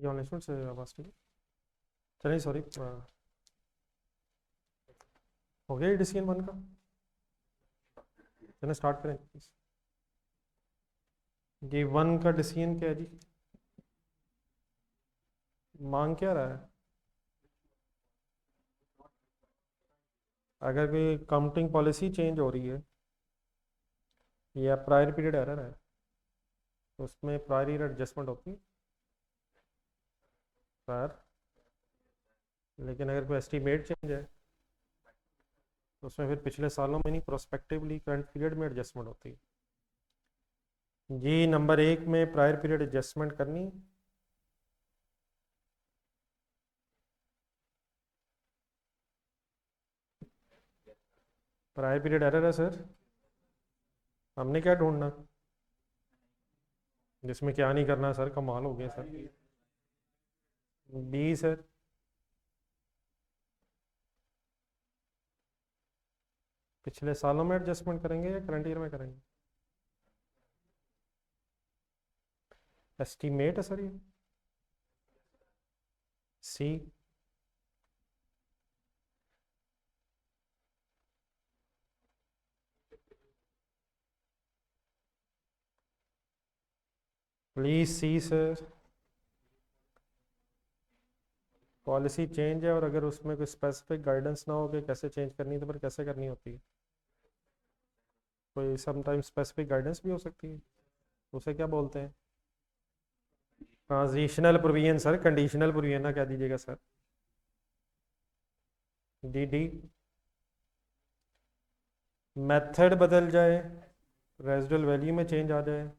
ये online student से आवाज़ ठीक है। चलिए सॉरी, हो गया ये डिसीजन वन का। चलिए स्टार्ट करें प्लीज। ये वन का डिसीजन क्या है जी? मांग क्या रहा है? अगर कोई काउंटिंग पॉलिसी चेंज हो रही है या प्रायर पीरियड एरर है तो उसमें प्रायर ईयर एडजस्टमेंट होती है प्रायर। लेकिन अगर कोई एस्टीमेट चेंज है तो उसमें फिर पिछले सालों में नहीं, प्रोस्पेक्टिवली करंट पीरियड में एडजस्टमेंट होती है। जी नंबर एक में प्रायर पीरियड एडजस्टमेंट करनी। प्रायर पीरियड एरर है सर। हमने क्या ढूंढना? जिसमें क्या नहीं करना सर, कमाल हो गया सर। B sir. पिछले सालों में एडजस्टमेंट करेंगे या करंट ईयर में करेंगे? एस्टीमेट है सर ये। See. Please see sir. Policy change है और अगर उसमें कोई स्पेसिफिक गाइडेंस ना हो कि कैसे चेंज करनी है तो फिर कैसे करनी होती है? कोई समटाइम स्पेसिफिक गाइडेंस भी हो सकती है। उसे क्या बोलते हैं? Transitional provision sir, conditional provision ना कह दीजिएगा सर। D D. मेथड बदल जाए, रेजिडुअल वैल्यू में चेंज आ जाए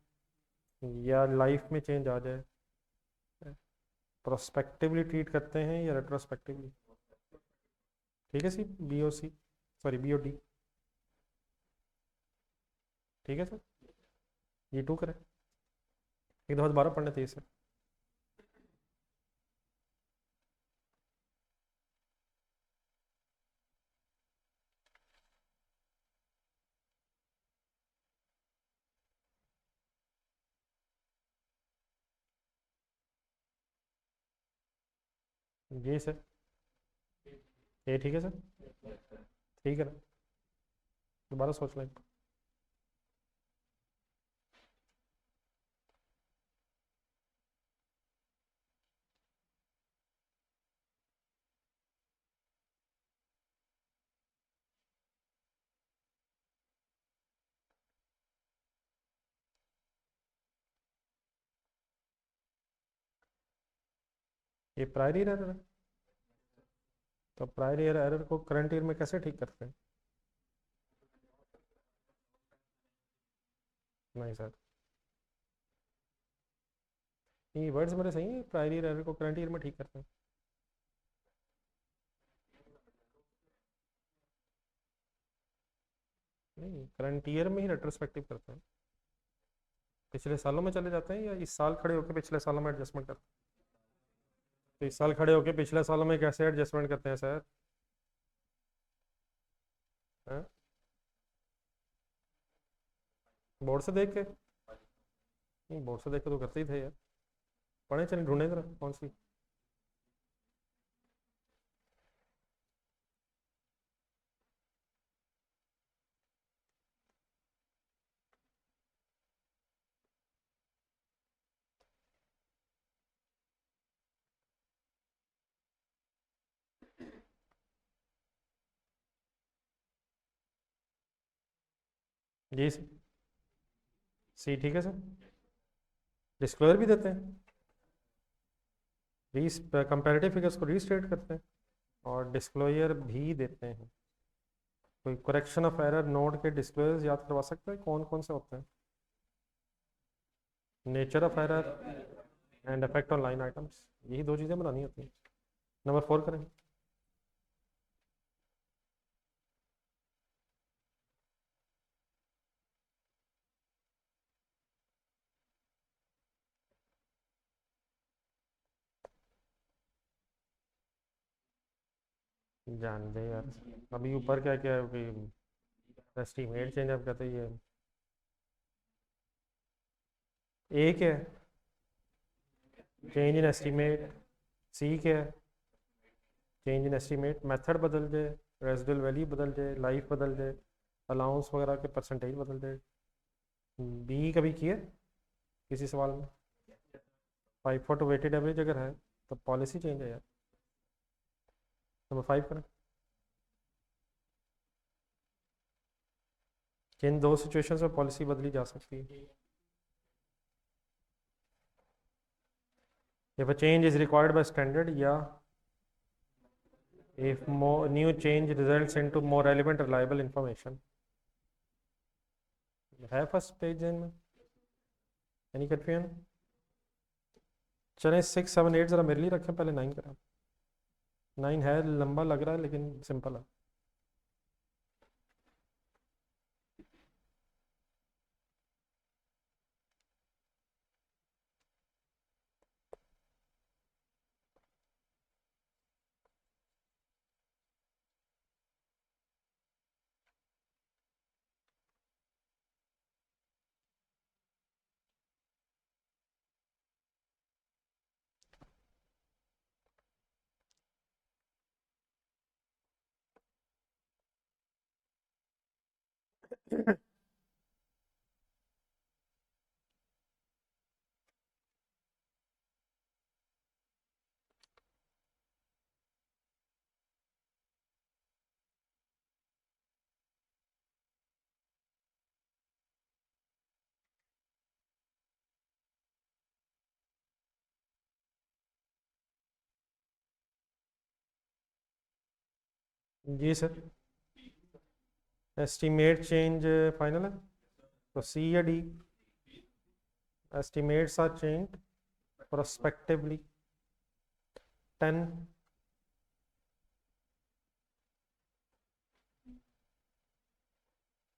या लाइफ में चेंज आ जाए, प्रोस्पेक्टिवली ट्रीट करते हैं या रेट्रोस्पेक्टिवली? ठीक है सी, बी ओ सी, सॉरी बी ओ डी। ठीक है सर। ये टू करें। एक दफा दोबारा पढ़ने थे सर। जी सर। ये ठीक है सर। ठीक है ना? दोबारा सोच लें। ये प्रायर ईयर एरर है। तो प्रायर ईयर एरर को करंट ईयर में कैसे ठीक करते हैं? नहीं सर, ये वर्ड्स मेरे सही है, प्रायर ईयर एरर को करंट ईयर में ठीक करते हैं। नहीं, करंट ईयर में ही रेट्रोस्पेक्टिव करते हैं। पिछले सालों में चले जाते हैं या इस साल खड़े होकर पिछले सालों में एडजस्टमेंट करते हैं? तो इस साल खड़े होकर पिछले सालों में कैसे एडजस्टमेंट करते हैं सर? हैं? बोर्ड से देख के? नहीं, बोर्ड से देख के तो करते ही थे यार। पढ़े, चलिए ढूंढे जरा कौन सी। जी सी ठीक है सर। डिस्क्लोजर भी देते हैं, रीस कंपेरेटिव फिगर्स को रीस्टेट करते हैं और डिस्क्लोजर भी देते हैं। कोई करेक्शन ऑफ एरर नोड के डिस्क्लोजर याद करवा सकते हैं कौन कौन से होते हैं? Nature of error and effect on line items, यही दो चीज़ें बनानी होती हैं। नंबर फोर करें। जान दे यार। अभी ऊपर क्या क्या है कि एस्टीमेट चेंज आप कहते ही है। एक है। चेंज इन एस्टीमेट, सी क्या है? चेंज इन एस्टीमेट, मेथड बदल जाए, रेजिडुअल वैल्यू बदल जाए, लाइफ बदल जाए, अलाउंस वगैरह के परसेंटेज बदल जाए। बी कभी किया किसी सवाल में? 5 वेटेड एवरेज अगर है तो पॉलिसी चेंज है यार। नंबर 5 करें। किन दो सिचुएशंस में पॉलिसी बदली जा सकती है? If a change is required by standard, या if more new change results into more relevant reliable information। है फर्स्ट पेज में एनी कन्फ्यूजन? चलें 6 7 8 ज़रा मेरे लिए रखें, पहले 9 करें। 9 है लंबा लग रहा है लेकिन सिंपल है। जी सर। एस्टीमेट चेंज फाइनल है तो सी या D? estimates are changed prospectively 10।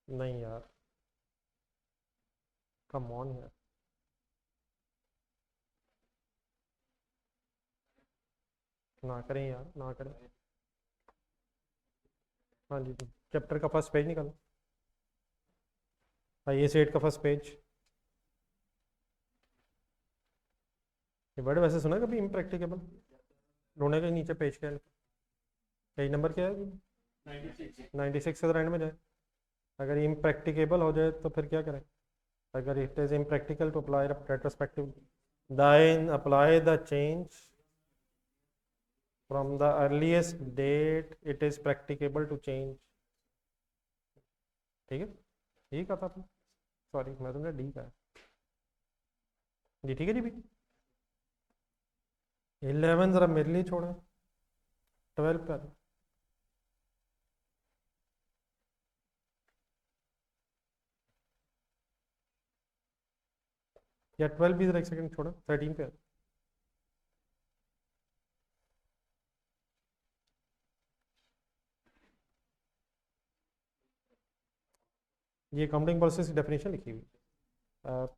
नहीं यार, कम ऑन यार। ना करें यार, ना करें। हाँ जी जी, चैप्टर का फर्स्ट पेज निकालो। आइए सेट का फर्स्ट पेज। ये वर्ड वैसे सुना कभी, इम्प्रैक्टिकेबल? ढूंढने के नीचे पेज क्या है? पेज नंबर क्या है? 96 से एंड में जाए। अगर इम्प्रैक्टिकेबल हो जाए तो फिर क्या करें? अगर it is impractical to apply retrospective, then apply the change from the earliest date it is practicable to change। ठीक है, यही कहा था आपने। सॉरी मैं तुमने डी का जी। ठीक है जी भी। 11 जरा मेरे लिए छोड़ा, 12 पर। या 12 भी जरा एक सेकंड छोड़ा, 13 पे। ये अकाउंटिंग पॉलिसी की डेफिनेशन लिखी हुई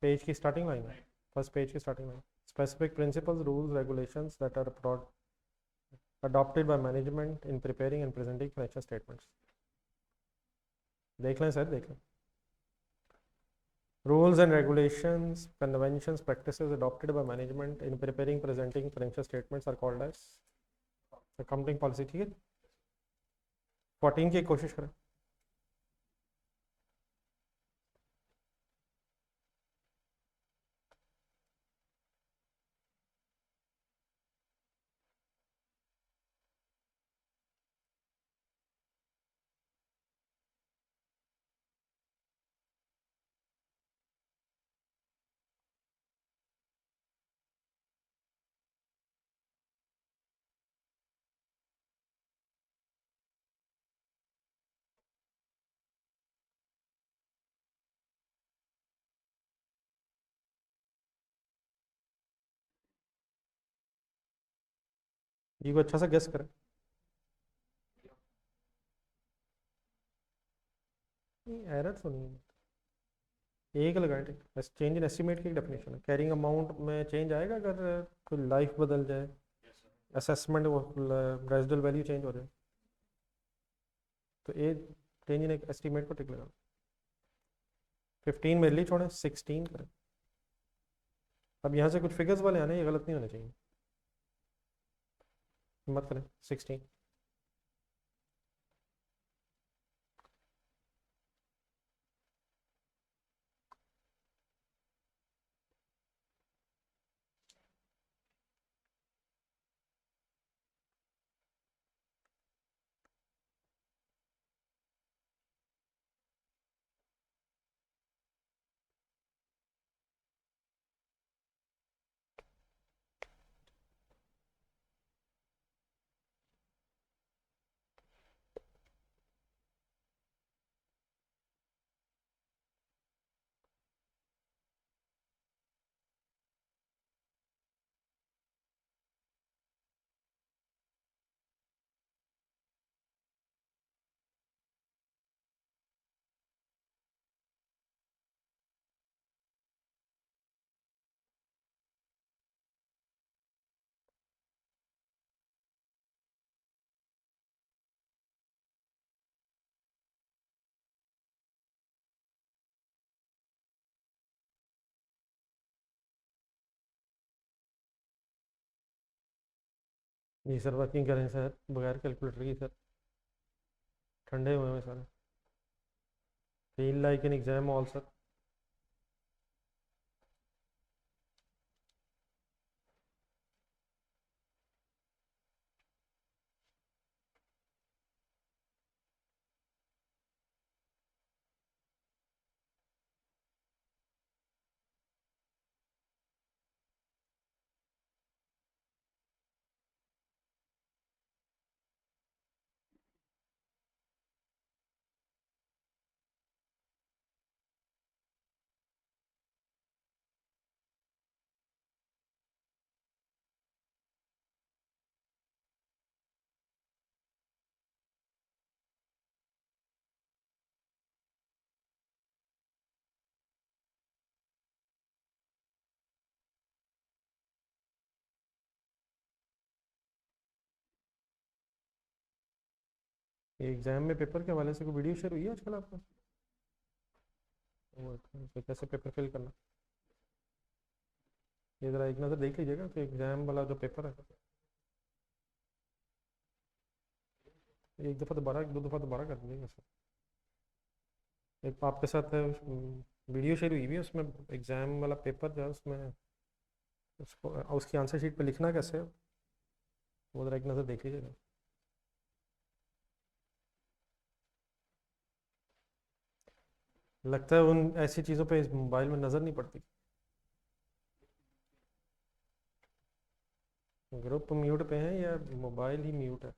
पेज की स्टार्टिंग लाइन है, फर्स्ट पेज की starting line. Specific principles rules regulations that are adopted by management in preparing and presenting financial statements। देख लें सर, देख लें। Rules and regulations, conventions, practices adopted by management in preparing, presenting financial statements are called as accounting policy। ठीक है, 14 की कोशिश करें। ये को अच्छा सा गेस करें। एरर तो नहीं है, एक लगाए थे। चेंज इन एस्टिमेट की डेफिनेशन है, कैरिंग अमाउंट में चेंज आएगा अगर कोई लाइफ बदल जाए, असेसमेंट रेजिडुअल वैल्यू चेंज हो जाए तो ये चेंज इन एस्टिमेट को टिक लगा। 15 मेरे लिए छोड़ें, 16 करें। अब यहाँ से कुछ फिगर्स वाले आने, ये गलत नहीं होने चाहिए। मत करें 16। जी सर, वर्किंग करें सर बगैर कैलकुलेटर की सर, ठंडे हुए हैं sir. Feel like an exam all sir. ये एग्जाम में पेपर के हवाले से कोई वीडियो शेयर हुई है आजकल आपको? तो कैसे पेपर फिल करना, ये ज़रा एक नज़र देख लीजिएगा तो एग्ज़ाम वाला जो पेपर है। एक दफ़ा दोबारा, एक दो दफ़ा दोबारा कर दीजिएगा सर। एक आपके साथ वीडियो शेयर हुई भी है, उसमें एग्ज़ाम वाला पेपर जो है उसमें उसको उसकी आंसर शीट पे लिखना कैसे है, वो ज़रा एक नज़र देख लीजिएगा। लगता है उन ऐसी चीज़ों पे इस मोबाइल में नज़र नहीं पड़ती। ग्रुप म्यूट पे है या मोबाइल ही म्यूट है?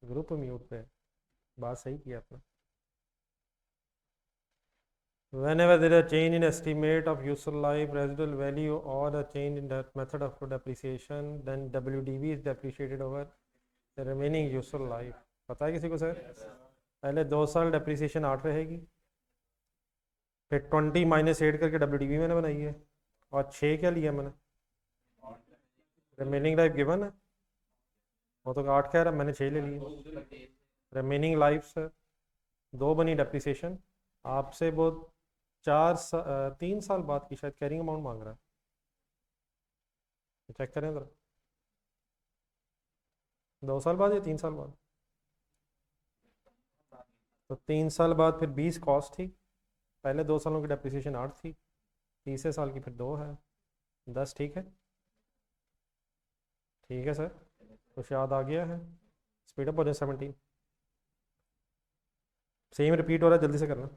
ग्रुप म्यूट पे है। बात सही की आपने। Whenever there is a change in estimate of useful life, residual value, or a change in that method of depreciation, then WDV is depreciated over the remaining useful life. पता है किसी को सर? पहले 2 साल डेप्रिसिएशन 8 रहेगी, फिर 20 - 8 करके WDV मैंने बनाई है, और 6 क्या लिया मैंने? रिमेनिंग लाइफ गिवन है, वो तो 8 कह रहा, मैंने 6 ले लिया। रिमेनिंग लाइफ सर 2 बनी डेप्रिसिएशन आपसे, वो 3 साल बाद की शायद कैरिंग अमाउंट मांग रहा है, चेक करें ज़रा। 2 साल बाद या 3 साल बाद? तो 3 साल बाद फिर 20 कॉस्ट थी, पहले 2 सालों की डेप्रिसिएशन 8 थी, तीसरे साल की फिर 2 है, 10। ठीक है, ठीक है सर, कुछ याद आ गया है? स्पीडअप हो जाए 17। सेम रिपीट हो रहा है, जल्दी से करना।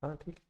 हाँ ठीक है।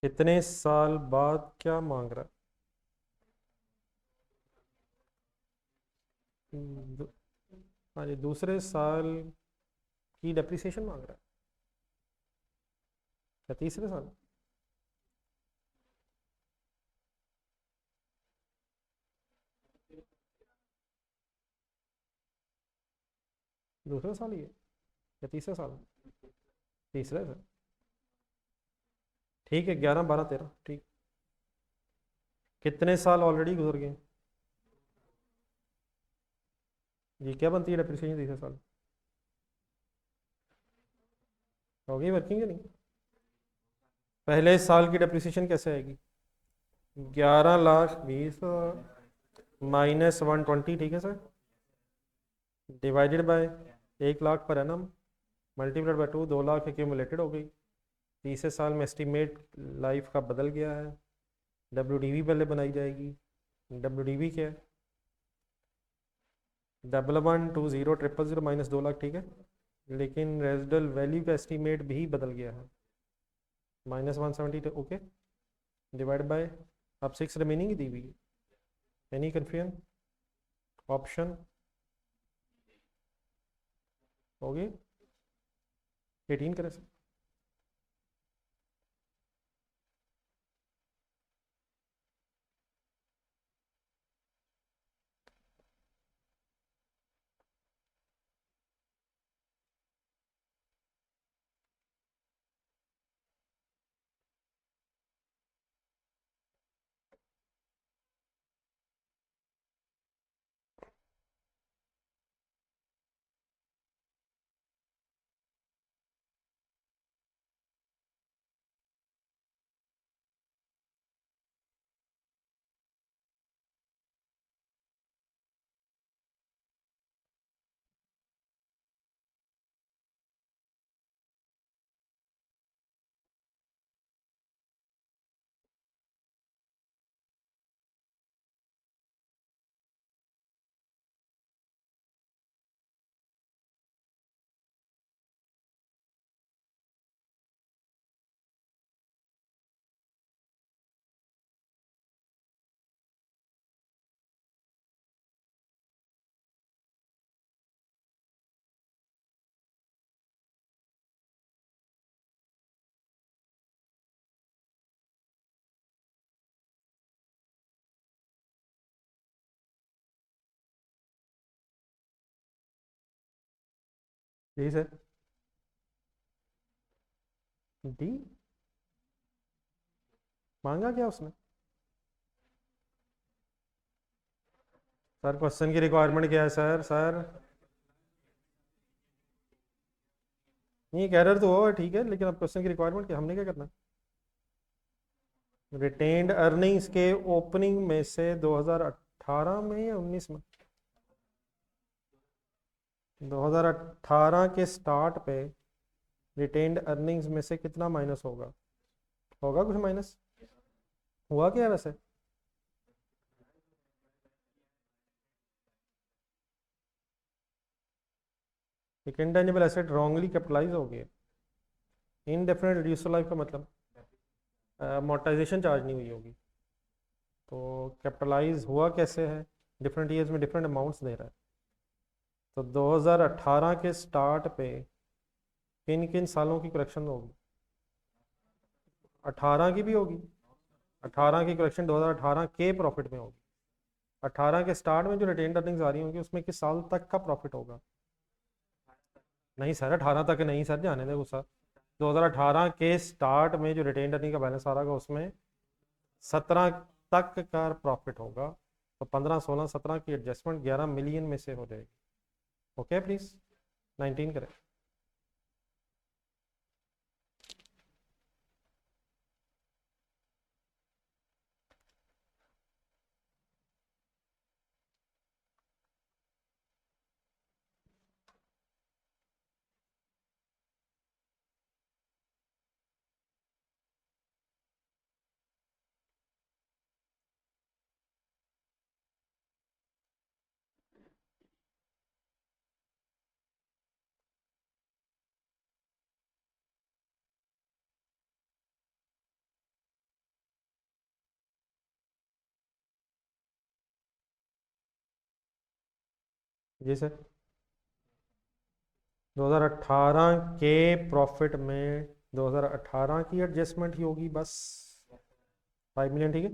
कितने साल बाद क्या मांग रहा है? हाँ जी, दूसरे साल की डेप्रिसिएशन मांग रहा है, क्या तीसरे साल? दूसरे साल ही है या तीसरे साल? तीसरे साल। ठीक है, 11 12 13, ठीक। कितने साल ऑलरेडी गुजर गए? जी, क्या बनती है डेप्रिसिएशन तीसरे साल? होगी वर्किंग या नहीं? पहले साल की डेप्रिसिएशन कैसे आएगी? 11 लाख 20 -120, ठीक है sir, divided by 1 lakh per annum, multiplied by 2, 2 lakh accumulated हो गई। तीसरे साल में एस्टीमेट लाइफ का बदल गया है। WDV पहले बनाई जाएगी। WDV क्या है? 1120 -000 ठीक है, लेकिन रेजिडल वैल्यू का एस्टीमेट भी बदल गया है, -170, ओके, डिवाइड बाय, अब 6 रिमेनिंग ही दी हुई है। Any confusion? ऑप्शन हो गई, 18 करें सर। जी सर। डी मांगा क्या उसने? सर क्वेश्चन की रिक्वायरमेंट क्या है सर? सर नहीं, एरर तो हुआ ठीक है, लेकिन अब क्वेश्चन की रिक्वायरमेंट क्या, हमने क्या करना? रिटेन्ड अर्निंग्स के ओपनिंग में से 2018 में या 19 में? 2018 के स्टार्ट पे रिटेन्ड अर्निंग्स में से कितना माइनस होगा? होगा कुछ माइनस? हुआ क्या है वैसे? एक इंटेंजिबल एसेट रॉन्गली कैपिटलाइज हो गया। इनडेफिनेट रिड्यूसर लाइफ का मतलब अमोर्टाइजेशन चार्ज नहीं हुई होगी। तो कैपिटलाइज हुआ कैसे है? डिफरेंट ईयर्स में डिफरेंट अमाउंट्स दे रहा है, तो 2018 के स्टार्ट पे किन किन सालों की करेक्शन होगी? 18 की भी होगी। 18 की करेक्शन 2018 के प्रॉफिट में होगी। 18 के स्टार्ट में जो रिटेन अर्निंग्स आ रही होंगी उसमें किस साल तक का प्रॉफिट होगा? नहीं सर, 18 तक नहीं सर, जाने दे वो सर। 2018 के स्टार्ट में जो रिटेन अर्निंग का बैलेंस आ रहा होगा उसमें 17 तक का प्रॉफिट होगा। तो 15, 16, 17 की एडजस्टमेंट 11 मिलियन में से हो जाएगी। ओके प्लीज, 19 करें। जी सर। 2018 के प्रॉफिट में 2018 की एडजस्टमेंट ही होगी बस। 5 मिलियन, ठीक है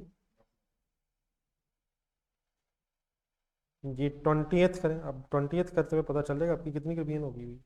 जी। 20th करें, अब 20th करते हुए पता चल जाएगा आपकी कितनी क्लियन होगी हुई।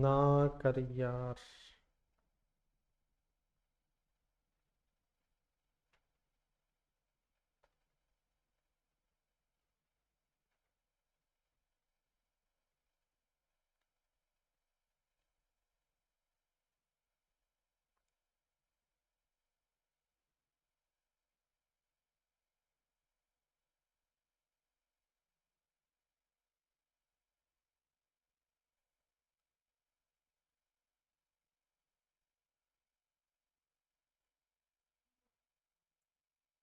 ना कर यार।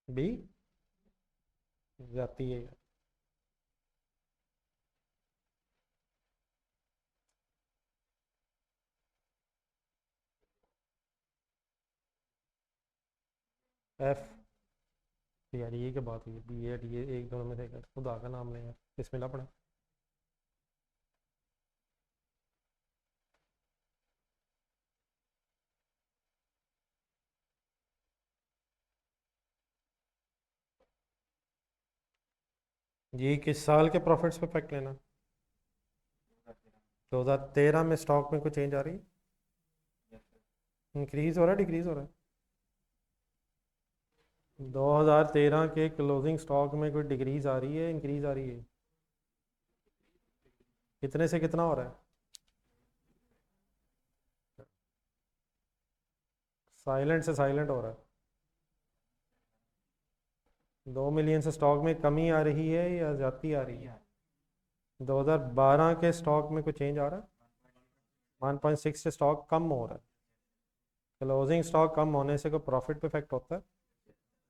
बी जाती है। एफ। यार ये क्या बात हुई, बी ए डी ए एक दोनों में से खुदा का नाम लें यार, बिस्मिल्लाह पढ़ा। ये किस साल के प्रॉफिट्स पे इफेक्ट लेना? 2013 में स्टॉक में कोई चेंज आ रही है? इंक्रीज हो रहा है, डिक्रीज हो रहा है? 2013 के क्लोजिंग स्टॉक में कोई डिक्रीज आ रही है, इंक्रीज आ रही है? कितने से कितना हो रहा है? साइलेंट से साइलेंट हो रहा है। 2 मिलियन से स्टॉक में कमी आ रही है या ज्यादा आ रही है? 2012 के स्टॉक में कोई चेंज आ रहा है? 1.6 से स्टॉक कम हो रहा है। क्लोजिंग स्टॉक कम होने से कोई प्रॉफिट पे इफेक्ट होता है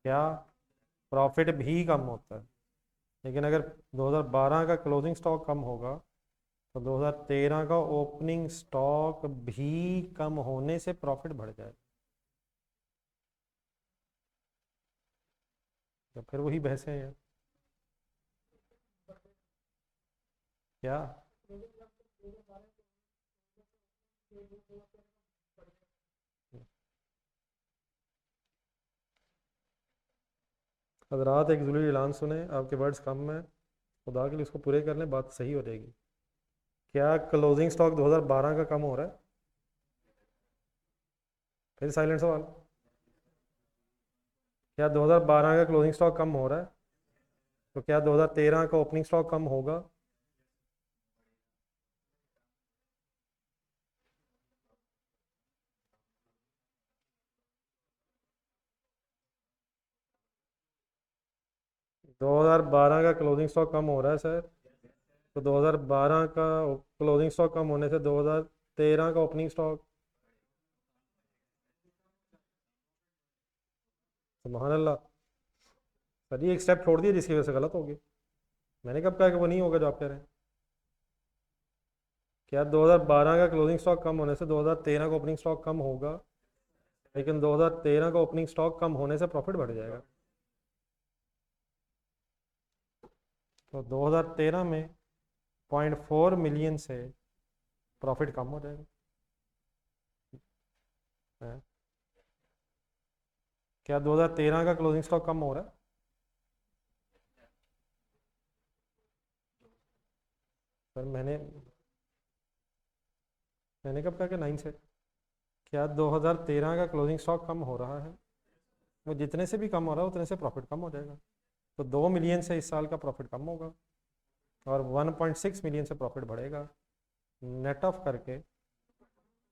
क्या? प्रॉफिट भी कम होता है। लेकिन अगर 2012 का क्लोजिंग स्टॉक कम होगा तो 2013 का ओपनिंग स्टॉक भी कम होने से प्रॉफिट बढ़ जाएगा। तो फिर वही बहस है यार। क्या? हजरात एक ज़रूरी ऐलान सुने, आपके वर्ड्स कम हैं, खुदा के लिए उसको पूरे कर लें, बात सही हो जाएगी। क्या क्लोजिंग स्टॉक 2012 का कम हो रहा है? फिर साइलेंट सवाल। क्या 2012 का क्लोजिंग स्टॉक कम हो रहा है? तो क्या 2013 का ओपनिंग स्टॉक कम होगा? दो हजार बारह का क्लोजिंग स्टॉक कम हो रहा है सर। तो 2012 का क्लोजिंग स्टॉक कम होने से 2013 का ओपनिंग स्टॉक। सुभान अल्लाह। सर ये एक स्टेप छोड़ दिया जिसकी वजह से गलत हो गई। मैंने कब कहा कि वो नहीं होगा जो आप कह रहे हैं? क्या 2012 का क्लोजिंग स्टॉक कम होने से 2013 का ओपनिंग स्टॉक कम होगा? लेकिन 2013 का ओपनिंग स्टॉक कम होने से प्रॉफिट बढ़ जाएगा। तो 2013 में 0.4 मिलियन से प्रॉफिट कम हो जाएगा। है। क्या 2013 का क्लोजिंग स्टॉक कम हो रहा है? सर मैंने कब कहा कि 9 से? क्या 2013 का क्लोजिंग स्टॉक कम हो रहा है? वो जितने से भी कम हो रहा है उतने से प्रॉफिट कम हो जाएगा। तो 2 मिलियन से इस साल का प्रॉफिट कम होगा और 1.6 मिलियन से प्रॉफिट बढ़ेगा। नेट ऑफ करके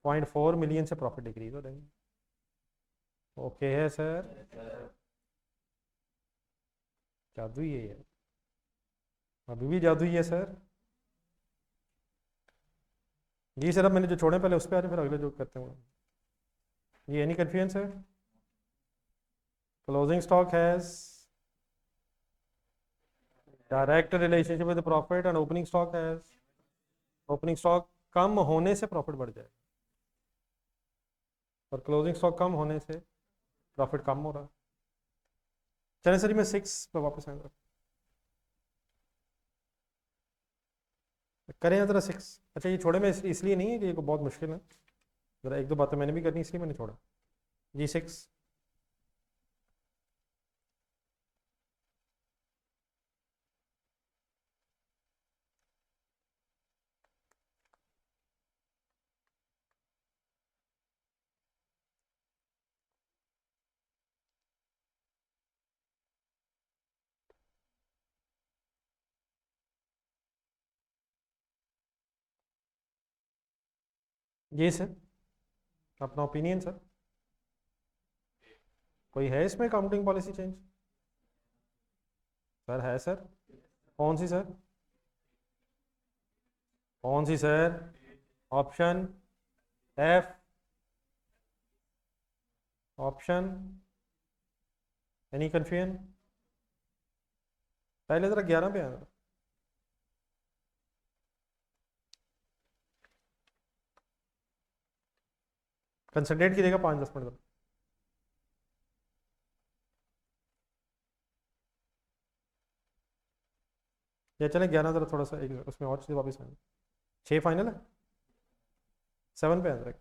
0.4 मिलियन से प्रॉफिट डिक्रीज हो जाएंगे। ओके है सर? जादू ही है ये। अभी भी जादू ही है सर। जी सर, अब मैंने जो छोड़े पहले उस पर आ रहे, फिर अगले जो करते हैं। ये any confusion sir? Closing stock has direct relationship with profit and opening stock has, opening stock कम होने से प्रॉफिट बढ़ जाएगा और क्लोजिंग स्टॉक कम होने से प्रॉफिट कम हो रहा है। चलिए सर, मैं 6 पे वापस आऊँगा। करें ज़रा 6। अच्छा ये छोड़े मैं इसलिए नहीं है कि ये बहुत मुश्किल है, ज़रा एक दो बातें मैंने भी करनी इसलिए मैंने छोड़ा। जी 6। जी सर, अपना ओपिनियन सर। कोई है इसमें काउंटिंग पॉलिसी चेंज? सर है सर। कौन सी सर? कौन सी sir? Option F. Option. Any confusion? पहले ज़रा 11 पे आना। कंसंट्रेट कीजिएगा 5-10 मिनट तक। या चले 11 ज़रा थोड़ा सा एक उसमें और चीज़ वापस आना। 6 फाइनल है? 7 पे आना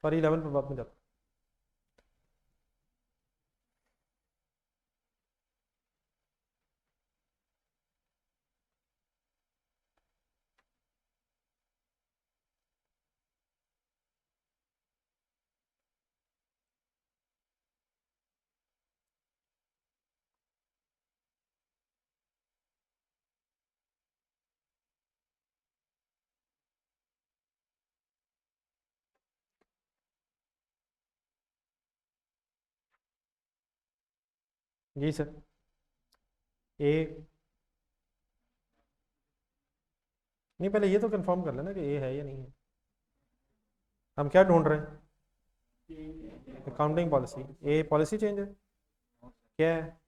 पर 11 पे बाद में जाता। जी सर। ए। नहीं, पहले ये तो कंफर्म कर लेना कि ए है या नहीं है। हम क्या ढूंढ रहे हैं? Accounting policy. ए पॉलिसी चेंज है? क्या है?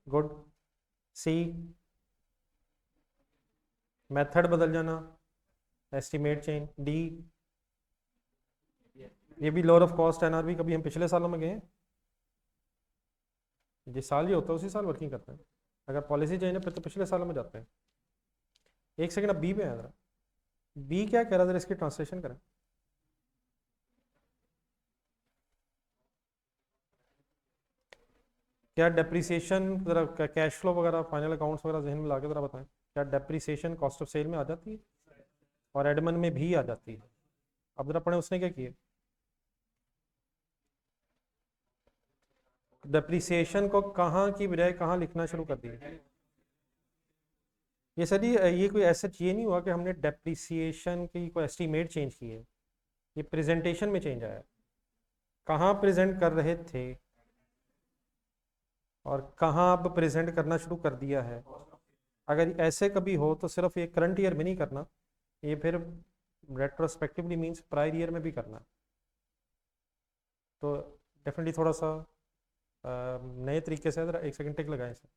गुड। सी मेथड बदल जाना, एस्टिमेट चेंज। डी ये भी लोअर ऑफ कॉस्ट एनआरबी कभी हम पिछले सालों में गए हैं? जिस साल ये होता है उसी साल वर्किंग करते हैं। अगर पॉलिसी चेंज है फिर तो पिछले सालों में जाते हैं। एक सेकंड, अब बी पे आया। बी क्या कह रहा था, इसकी ट्रांसलेशन करें। क्या डेप्रिसिएशन जरा कैश फ्लो वगैरह फाइनल अकाउंट्स वगैरह जहन में ला के जरा बताएं, क्या डेप्रिसिएशन कॉस्ट ऑफ सेल में आ जाती है और एडमन में भी आ जाती है। अब जरा पढ़ें उसने क्या किया। डेप्रिसिएशन को कहाँ की बजाय कहाँ लिखना शुरू कर दिया। ये सर ये कोई ऐसा ये नहीं हुआ कि हमने डेप्रिसिएशन की कोई एस्टीमेट चेंज की है, ये प्रेजेंटेशन में चेंज आया। कहाँ प्रेजेंट कर रहे थे और कहाँ अब प्रेजेंट करना शुरू कर दिया है। अगर ऐसे कभी हो तो सिर्फ ये करंट ईयर में नहीं करना, ये फिर रेट्रोस्पेक्टिवली मीन्स प्रायर ईयर में भी करना। तो डेफिनेटली थोड़ा सा नए तरीके से एक सेकंड टिक लगाएं सर।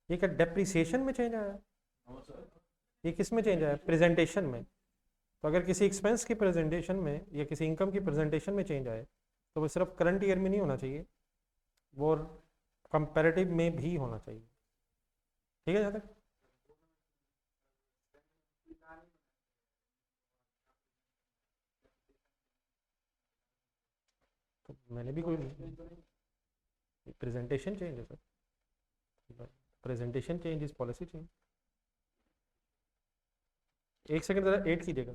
ये क्या डेप्रिसिएशन में चेंज आया, ये किस में चेंज आया, प्रेजेंटेशन में। तो अगर किसी एक्सपेंस की प्रेजेंटेशन में या किसी इनकम की प्रेजेंटेशन में चेंज आए तो वो सिर्फ करंट ईयर में नहीं होना चाहिए, वो कंपैरेटिव में भी होना चाहिए। ठीक है यहाँ तक। तो मैंने भी कोई प्रेजेंटेशन चेंज है sir, presentation change is policy change. एक सेकंड जरा 8 कीजिएगा।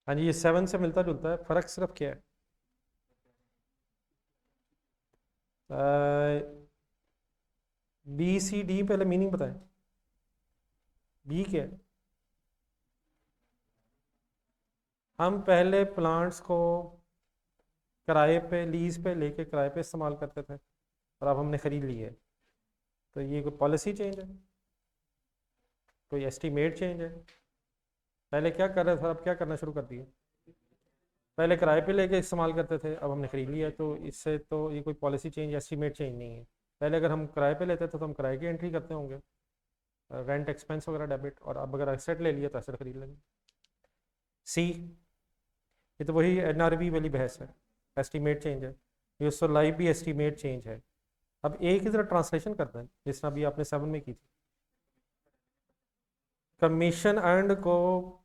हाँ जी, ये 7 से मिलता जुलता है, फर्क सिर्फ क्या है, बी सी डी पहले मीनिंग बताएं। बी क्या है, हम पहले प्लांट्स को किराए पे लीज पे लेके किराए पे इस्तेमाल करते थे और अब हमने ख़रीद ली है। तो ये कोई पॉलिसी चेंज है, कोई एस्टीमेट चेंज है। पहले क्या कर रहे थे, अब क्या करना शुरू कर दिया। पहले किराए पे लेके इस्तेमाल करते थे, अब हमने ख़रीद लिया, तो इससे तो ये कोई पॉलिसी चेंज एस्टीमेट चेंज नहीं है। पहले अगर हम किराए पे लेते थे तो हम किराए की एंट्री करते होंगे, रेंट एक्सपेंस वगैरह डेबिट, और अब अगर एसेट ले लिया तो एसेट खरीद लेंगे। सी, ये तो वही एनआरवी वाली बहस है, एस्टीमेट चेंज है। यूसफुल लाइफ भी एस्टीमेट चेंज है। अब एक ही तरह ट्रांसलेशन करते हैं जिस तरह अभी आपने 7 में की थी। कमीशन एंड को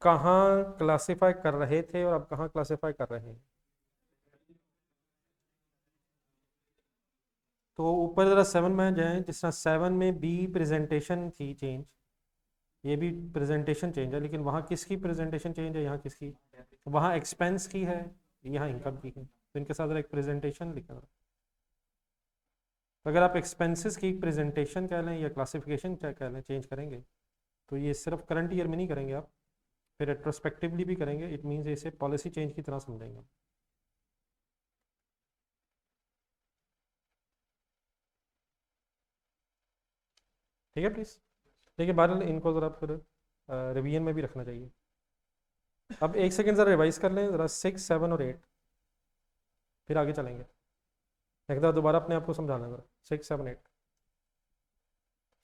कहाँ क्लासिफाई कर रहे थे और अब कहाँ क्लासिफाई कर रहे हैं। तो ऊपर जरा 7 में जाएं, जिस तरह 7 में बी प्रेजेंटेशन थी चेंज, ये भी प्रेजेंटेशन चेंज है, लेकिन वहाँ किसकी प्रेजेंटेशन चेंज है, यहाँ किसकी, वहाँ एक्सपेंस की है, यहाँ इनकम की है। तो इनके साथ एक प्रेजेंटेशन लिखा है। तो अगर आप एक्सपेंसेस की प्रेजेंटेशन कह लें या क्लासिफिकेशन कह लें चेंज करेंगे, तो ये सिर्फ करंट ईयर में नहीं करेंगे आप, फिर रेट्रोस्पेक्टिवली भी करेंगे। इट मीन्स इसे पॉलिसी चेंज की तरह समझेंगे। ठीक है प्लीज़। देखिए बहरहाल इनको ज़रा फिर रिवीजन में भी रखना चाहिए। अब एक सेकेंड ज़रा रिवाइज कर लें ज़रा 6, 7 और 8, फिर आगे चलेंगे। एक बार दोबारा अपने आप को समझाना ज़रा 6, 7, 8।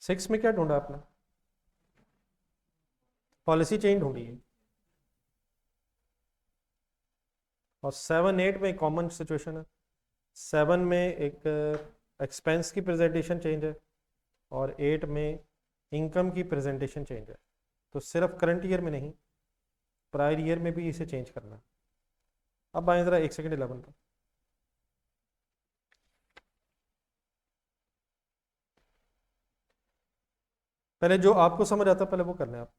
6 में क्या ढूंढा आपने, पॉलिसी चेंज ढूंढी है, और 7, 8 में कॉमन सिचुएशन है। 7 में एक एक्सपेंस की प्रेजेंटेशन चेंज है और 8 में इनकम की प्रेजेंटेशन चेंज है। तो सिर्फ करंट ईयर में नहीं, प्रायर ईयर में भी इसे चेंज करना है। अब आए ज़रा एक सेकेंड 11 पर। पहले जो आपको समझ आता है पहले वो करना है आप।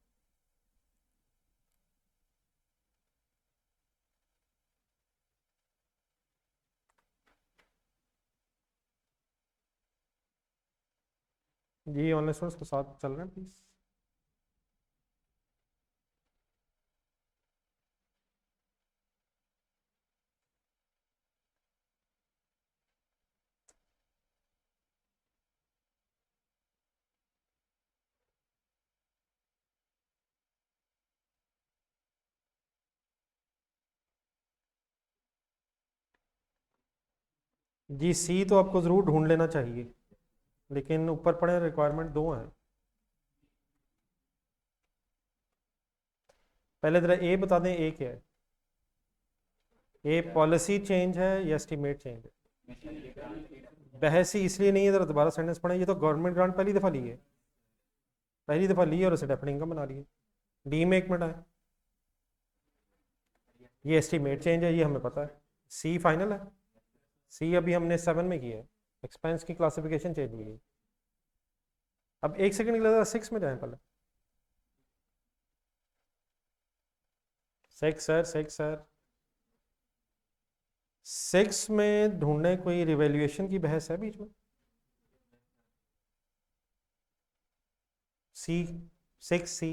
जी ऑनलाइन स्टूडेंट्स के साथ चल रहे हैं प्लीज़। जी सी तो आपको ज़रूर ढूंढ लेना चाहिए, लेकिन ऊपर पड़े रिक्वायरमेंट 2 हैं। पहले जरा ए बता दें, ए क्या है? ए पॉलिसी चेंज है या एस्टीमेट चेंज है? बहस ही इसलिए नहीं है, जरा दोबारा सेंटेंस पढ़ें। ये तो गवर्नमेंट ग्रांट पहली दफ़ा ली है, पहली दफ़ा ली है और उसे डेफिनेट इनकम बना ली है। डी में 1 मिनट आए, ये एस्टीमेट चेंज है, ये हमें पता है। सी फाइनल है, सी अभी हमने 7 में किया है, एक्सपेंस की क्लासिफिकेशन चेंज हुई है। अब 1 सेकंड के लिए 6 में जाए पहले। 6 सर, 6 सर, 6 में ढूंढने कोई रिवैल्यूएशन की बहस है बीच में? सी, 6 सी,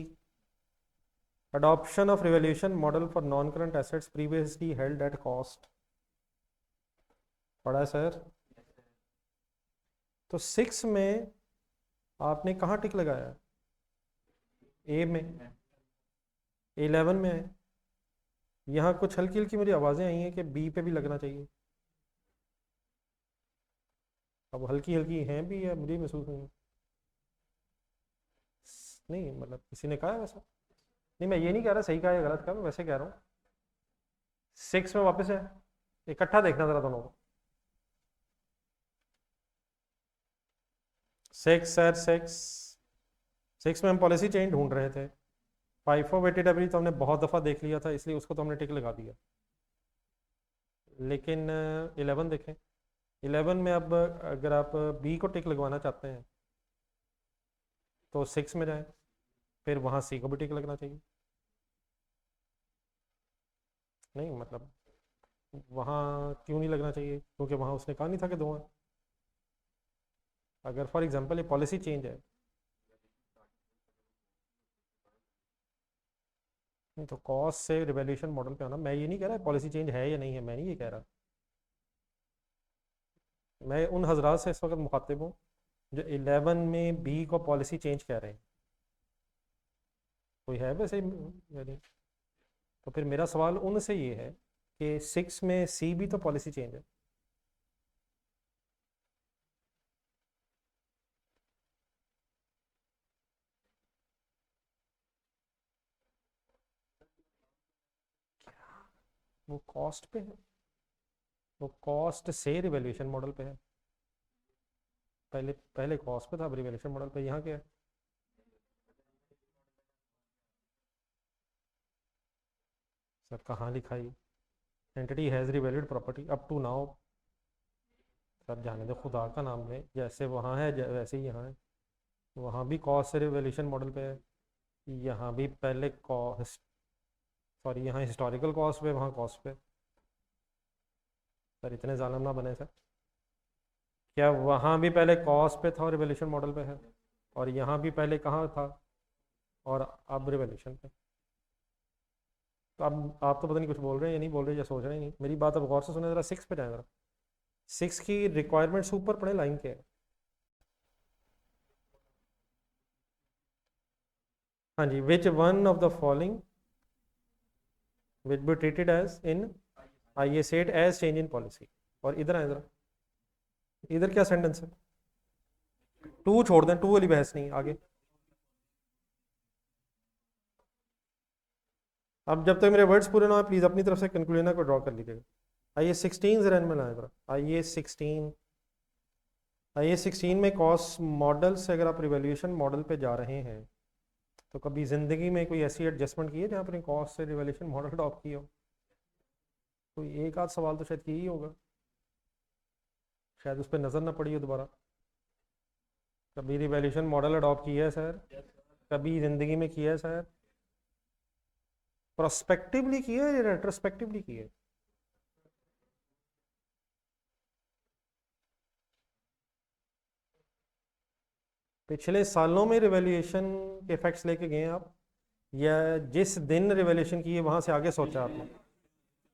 adoption of revaluation model for non-current assets previously held at cost। पढ़ा है सर? तो 6 में आपने कहाँ टिक लगाया? ए में, 11 में है। यहाँ कुछ हल्की हल्की मुझे आवाज़ें आई हैं कि बी पे भी लगना चाहिए। अब हल्की हल्की हैं भी या मुझे महसूस नहीं? नहीं मतलब किसी ने कहा है वैसा? नहीं, मैं ये नहीं कह रहा सही कहा या गलत कहा, मैं वैसे कह रहा हूँ। 6 में वापस है, इकट्ठा देखना जरा दोनों को। 6 सर, 6 में हम पॉलिसी चेंज ढूंढ रहे थे। फाइफो वेटेड एवरेज तो हमने बहुत दफ़ा देख लिया था, इसलिए उसको तो हमने टिक लगा दिया। लेकिन 11 देखें, 11 में अब अगर आप बी को टिक लगवाना चाहते हैं तो 6 में जाएं, फिर वहाँ सी को भी टिक लगना चाहिए। नहीं मतलब वहाँ क्यों नहीं लगना चाहिए? क्योंकि वहाँ उसने कहा नहीं था कि दो हैं। अगर फॉर एग्जांपल ये पॉलिसी चेंज है, नहीं तो कॉस्ट से रिवैल्यूएशन मॉडल पे आना। मैं ये नहीं कह रहा पॉलिसी चेंज है या नहीं है, मैं नहीं ये कह रहा। मैं उन हजरात से इस वक्त मुखातिब हूँ जो 11 में बी को पॉलिसी चेंज कह रहे हैं। कोई है वैसे यानी? तो फिर मेरा सवाल उनसे ये है कि 6 में सी भी तो पॉलिसी चेंज है। वो कॉस्ट पे है, वो कॉस्ट से रिवैल्यूएशन मॉडल पे है। पहले पहले कॉस्ट पे था, अब रिवैल्यूएशन मॉडल पे। यहाँ क्या है? सर कहाँ लिखाई? Entity has revalued property up to now. Sir जाने दो, खुदा का नाम है, जैसे वहाँ है वैसे ही यहाँ है। वहाँ भी कॉस्ट से रिवैल्यूएशन मॉडल पे है, यहाँ भी पहले कॉस्ट, सॉरी यहाँ हिस्टोरिकल कॉस्ट पे, वहाँ कॉस्ट पे। सर इतने जालिम ना बने सर। क्या वहाँ भी पहले कॉस्ट पे था और रिवैल्यूएशन मॉडल पे है, और यहाँ भी पहले कहाँ था और अब रिवैल्यूएशन पे? तो अब आप तो पता नहीं कुछ बोल रहे हैं या नहीं बोल रहे, या सोच रहे हैं नहीं। मेरी बात अब गौर से सुने, ज़रा 6 पे जाए ज़रा। 6 की रिक्वायरमेंट्स ऊपर पढ़े, लाइन के है। हाँ जी, which one of the following which be treated as in IS8 as change in policy. और इधर आए ज़रा, इधर क्या सेंटेंस है? टू छोड़ दें, टू वाली बहस नहीं, आगे। अब जब तक मेरे वर्ड्स पूरे ना हो, प्लीज़ अपनी तरफ से कंक्लूजन को ड्रॉ कर लीजिएगा। IS16 जरा इनमें लाए ज़रा। IS16 में कॉस्ट मॉडल से अगर आप रिवैल्यूएशन मॉडल पे जा रहे हैं तो कभी ज़िंदगी में कोई ऐसी एडजस्टमेंट की है जहाँ पर कॉस्ट से रिवैल्यूएशन मॉडल अडॉप्ट किया हो? कोई एक आध सवाल तो शायद की ही होगा, शायद उस पर नज़र ना पड़ी हो दोबारा। कभी रिवैल्यूएशन मॉडल अडॉप्ट किया है सर? कभी ज़िंदगी में किया है सर? प्रोस्पेक्टिवली किया है या रेट्रोस्पेक्टिवली किया है? पिछले सालों में रिवैल्यूएशन के इफेक्ट्स लेके गए हैं आप, या जिस दिन रिवैल्यूएशन की है वहां से आगे सोचा आपने?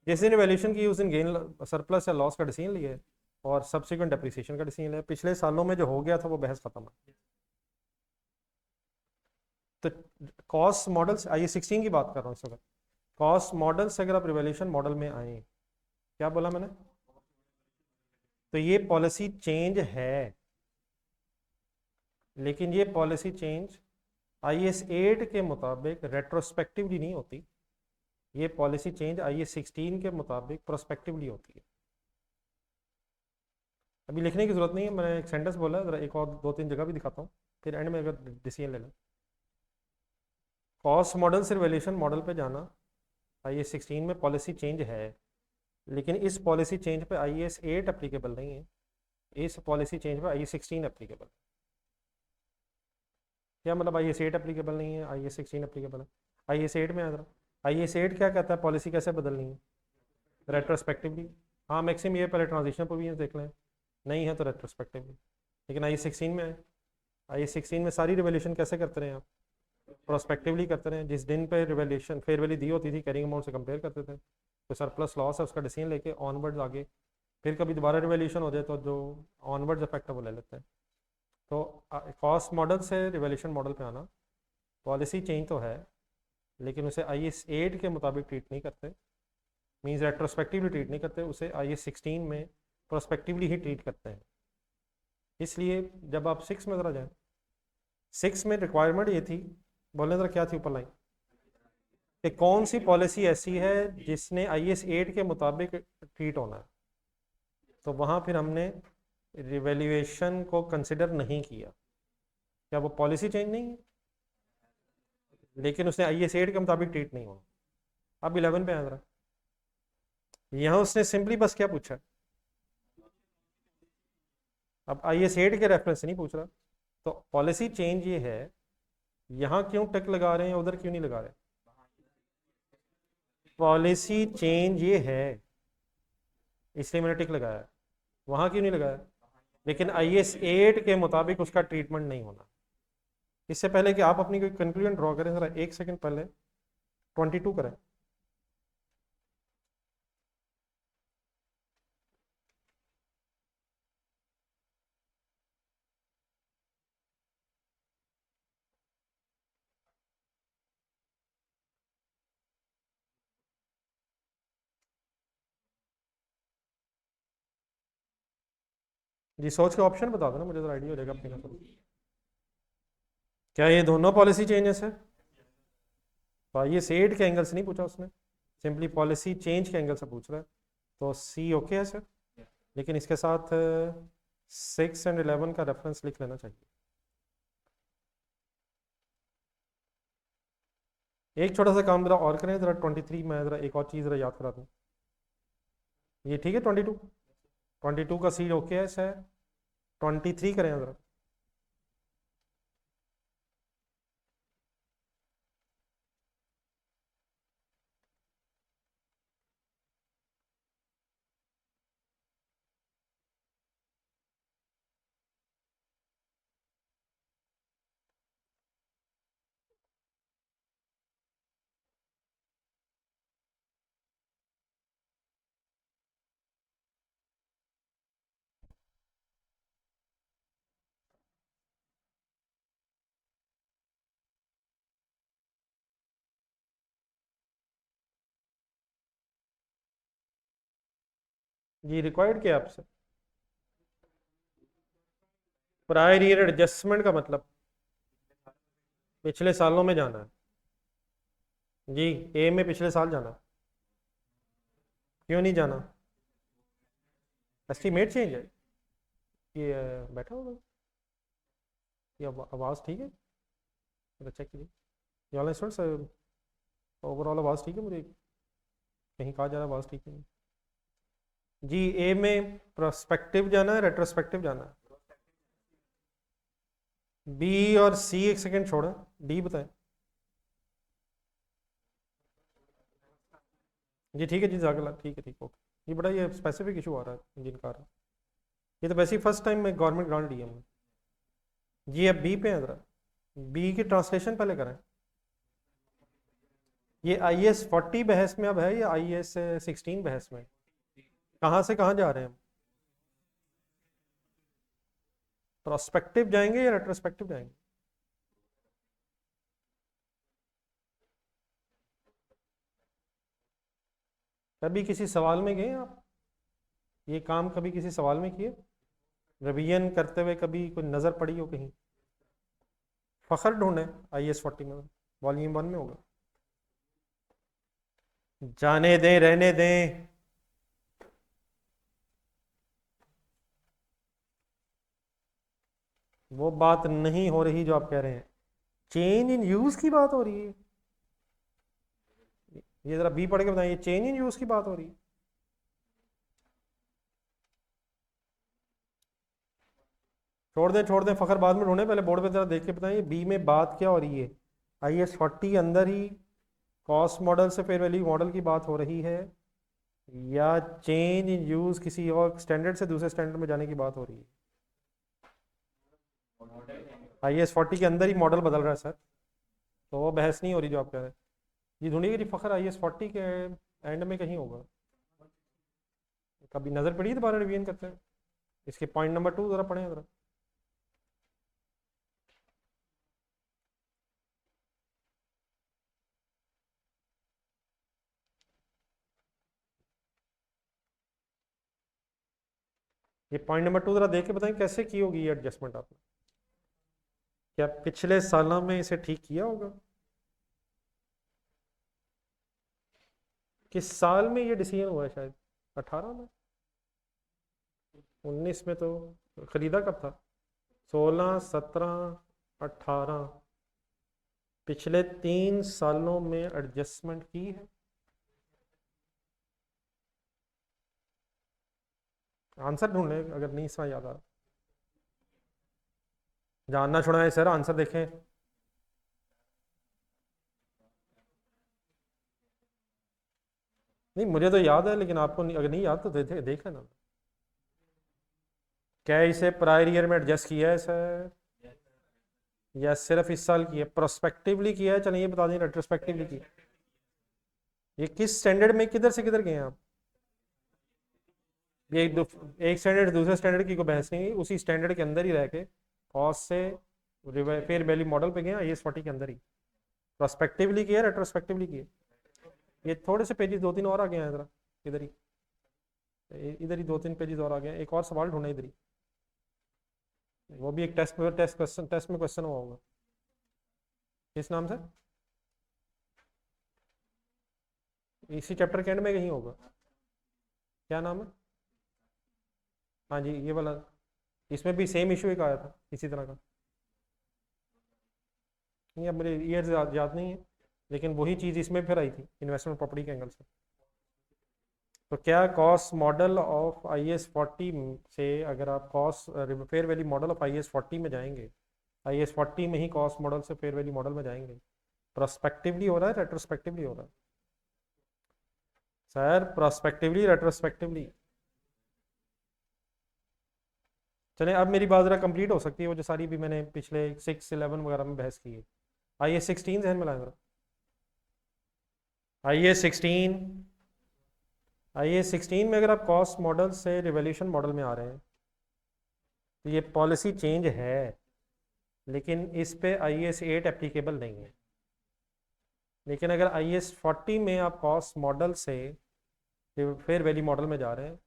जिस दिन रिवैल्यूएशन की उस दिन गेन, सरप्लस या लॉस का डिसीजन लिया है और सब्सिक्वेंट डेप्रिसिएशन का डिसीजन लिया। पिछले सालों में जो हो गया था वो बहस खत्म है। तो कॉस्ट मॉडल्स, IS16 की बात कर रहा हूँ इस वक्त। कॉस्ट मॉडल से अगर आप रिवैल्यूएशन मॉडल में आए, क्या बोला मैंने? तो ये पॉलिसी चेंज है, लेकिन ये पॉलिसी चेंज IS8 के मुताबिक रेट्रोस्पेक्टिवली नहीं होती, ये पॉलिसी चेंज IAS 16 के मुताबिक प्रोस्पेक्टिवली होती है। अभी लिखने की जरूरत नहीं है, मैंने एक सेंटेंस बोला, जरा एक और 2-3 जगह भी दिखाता हूँ, फिर एंड में अगर डिसीजन ले लें। कॉस्ट मॉडल से रिवैल्यूएशन मॉडल पे जाना IAS 16 में पॉलिसी चेंज है, लेकिन इस पॉलिसी चेंज पे IAS 8 एप्लीकेबल नहीं है, इस पॉलिसी चेंज पे IAS 16 एप्लीकेबल। क्या मतलब IAS 8 एप्लीकेबल नहीं है, IAS 16 एप्लीकेबल है। IAS 8 में आ रहा, IAS 8 क्या कहता है, पॉलिसी कैसे बदलनी है, रेट्रोस्पेक्टिवली। हाँ मैक्सिमम ये पहले ट्रांजिशन प्रोविजन देख लें, नहीं है तो रेट्रोस्पेक्टिवली। लेकिन IAS 16 में है, IAS 16 में सारी रिवैल्यूएशन कैसे करते रहे आप, प्रोस्पेक्टिवली करते रहे। जिस दिन पे रिवैल्यूएशन फेयर वैल्यू दी होती थी कैरिंग अमाउंट से कंपेयर करते थे, तो सरप्लस लॉस है उसका डिसीजन लेके ऑनवर्ड्स आगे, फिर कभी दोबारा रिवैल्यूएशन हो जाए तो जो ऑनवर्ड्स इफेक्ट है वो ले लेते हैं। तो कॉस्ट मॉडल से रिवैल्यूएशन मॉडल पे आना, पॉलिसी चेंज तो है लेकिन उसे IAS 8 के मुताबिक ट्रीट नहीं करते, मीन्स रेट्रोस्पेक्टिवली ट्रीट नहीं करते, उसे IAS 16 में प्रोस्पेक्टिवली ही ट्रीट करते हैं। इसलिए जब आप 6 में ज़रा जाएं, 6 में रिक्वायरमेंट ये थी, बोलने ज़रा क्या थी ऊपर लाइन, कि कौन सी पॉलिसी ऐसी है जिसने IAS 8 के मुताबिक ट्रीट होना है। तो वहाँ फिर हमने रिवैल्यूएशन को कंसिडर नहीं किया। क्या वो पॉलिसी चेंज नहीं है, लेकिन उसने IAS 8 के मुताबिक ट्रीट नहीं होना। अब 11 पे आ रहा, यहाँ उसने सिंपली बस क्या पूछा, अब IAS 8 के रेफरेंस से नहीं पूछ रहा। तो पॉलिसी चेंज ये है, यहाँ क्यों टिक लगा रहे हैं, उधर क्यों नहीं लगा रहे। पॉलिसी चेंज ये है इसलिए मैंने टिक लगाया, वहाँ क्यों नहीं लगाया, लेकिन IAS 8 के मुताबिक उसका ट्रीटमेंट नहीं होना। इससे पहले कि आप अपनी कोई कंक्लूजन ड्रॉ करें, जरा एक सेकंड पहले 22 करें। जी सोच के ऑप्शन बता दो ना मुझे, जरा आइडिया हो जाएगा अपने का। क्या ये दोनों पॉलिसी चेंजेस है, तो IAS 8 के एंगल से नहीं पूछा उसने, सिंपली पॉलिसी चेंज के एंगल से पूछ रहा है। तो C ओके है सर, लेकिन इसके साथ 6 एंड 11 का रेफरेंस लिख लेना चाहिए। एक छोटा सा काम जरा और करें, जरा 23 में जरा एक और चीज़ जरा याद करा दूँ। ये ठीक है 22 का C ओके है सर, 23 करें जरा। जी रिक्वायर्ड क्या है आपसे, प्रायर ईयर एडजस्टमेंट का मतलब पिछले सालों में जाना है। जी A में पिछले साल जाना, क्यों नहीं जाना, एस्टीमेट चेंज है। ये बैठा होगा, ये आवाज़ ठीक है, चेक कीजिए। ये ऑनलाइन स्टूडेंट्स ओवरऑल आवाज़ ठीक है, मुझे कहीं कहा जा रहा है आवाज़ ठीक नहीं। जी A में प्रोस्पेक्टिव जाना है, रेट्रोस्पेक्टिव जाना है। B और C एक सेकंड छोड़ा, D बताएं। जी ठीक है जी, जागला ठीक है, ठीक ओके। ये बड़ा ये स्पेसिफिक इशू आ रहा है जिनका आ रहा है, ये तो वैसे ही फर्स्ट टाइम में गवर्नमेंट ग्रांट दी है हमने। जी अब B पे है, जरा B की ट्रांसलेशन पहले करें। ये IAS 40 बहस में अब है या IAS 16 बहस में, कहाँ से कहाँ जा रहे हैं हम, प्रोस्पेक्टिव जाएंगे या रेट्रोस्पेक्टिव जाएंगे। कभी किसी सवाल में गए आप, ये काम कभी किसी सवाल में किए, रिवीजन करते हुए कभी कोई नज़र पड़ी हो कहीं, फखर ढूंढे IAS 40 में, वॉल्यूम 1 में होगा। जाने दें, रहने दें। वो बात नहीं हो रही जो आप कह रहे हैं। चेंज इन यूज की बात हो रही है। ये जरा बी पढ़ के बताइए, चेंज इन यूज की बात हो रही है। छोड़ दें फखर, बाद में ढूंढे, पहले बोर्ड पे जरा देख के बताइए बी में बात क्या हो रही है। IS 40 के अंदर ही कॉस्ट मॉडल से फेयर वैल्यू मॉडल की बात हो रही है, या चेंज इन यूज किसी और स्टैंडर्ड से दूसरे स्टैंडर्ड में जाने की बात हो रही है। IS 40 के अंदर ही मॉडल बदल रहा है सर, तो वो बहस नहीं हो रही जो आप कह रहे हैं। ये ढूंढिए कि फखर IS 40 के एंड में कहीं होगा। कभी नजर पड़ी, दोबारा रिवीजन करते हैं इसके पॉइंट नंबर 2 जरा पढ़ें जरा। ये पॉइंट नंबर 2 जरा देख के बताएं कैसे की होगी ये एडजस्टमेंट आपने। क्या पिछले सालों में इसे ठीक किया होगा? किस साल में ये डिसीजन हुआ है? शायद 18 में, 19 में तो खरीदा कब था? 16, 17, 18, पिछले 3 सालों में एडजस्टमेंट की है। आंसर ढूंढ लें अगर नहीं इसका याद आ रहा। जानना छुड़ाएं सर, आंसर देखें। नहीं मुझे तो याद है, लेकिन आपको नहीं, अगर नहीं याद तो देख लेना। क्या इसे प्रायर ईयर में एडजस्ट किया है सर, या सिर्फ इस साल की है? प्रोस्पेक्टिवली किया है? चलिए ये बता दें, रेट्रोस्पेक्टिवली किया। ये किस स्टैंडर्ड में किधर से किधर गए हैं आप? ये एक स्टैंडर्ड दूसरे स्टैंडर्ड की कोई बहस नहीं, उसी स्टैंडर्ड के अंदर ही रह के कॉस्ट से फेयर वैल्यू मॉडल पे गए IS 40 के अंदर ही। प्रोस्पेक्टिवली किया, रेट्रोस्पेक्टिवली किया। ये थोड़े से पेजेस 2-3 और आ गए हैं जरा, इधर ही, इधर ही 2-3 पेजेस और आ गए हैं। एक और सवाल ढूंढे इधर ही, वो भी एक टेस्ट में क्वेश्चन हुआ होगा। किस नाम से? इसी चैप्टर के एंड में कहीं होगा। क्या नाम है? हाँ जी ये वाला। इसमें भी सेम इशू एक आया था इसी तरह का। नहीं अब मुझे ईयर याद नहीं है, लेकिन वही चीज़ इसमें फिर आई थी इन्वेस्टमेंट प्रॉपर्टी के एंगल से। तो क्या कॉस्ट मॉडल ऑफ IS 40 से, अगर आप cost fair value model of IS 40 में जाएंगे, IS 40 में ही कॉस्ट मॉडल से फेयर वैल्यू मॉडल में जाएंगे, प्रोस्पेक्टिवली हो रहा है रेट्रोस्पेक्टिवली हो रहा है? Sir prospectively retrospectively. चलें अब मेरी बात जरा कंप्लीट हो सकती है, वो जो सारी भी मैंने पिछले 6, 11 वगैरह में बहस की है। IS 16 जहन में लाएं जरा। IS 16, IS 16 में अगर आप कॉस्ट मॉडल से रिवोल्यूशन मॉडल में आ रहे हैं तो ये पॉलिसी चेंज है, लेकिन इस पे IS 8 एप्लीकेबल नहीं है। लेकिन अगर IS 40 में आप कॉस्ट मॉडल से फेयर वैल्यू मॉडल में जा रहे हैं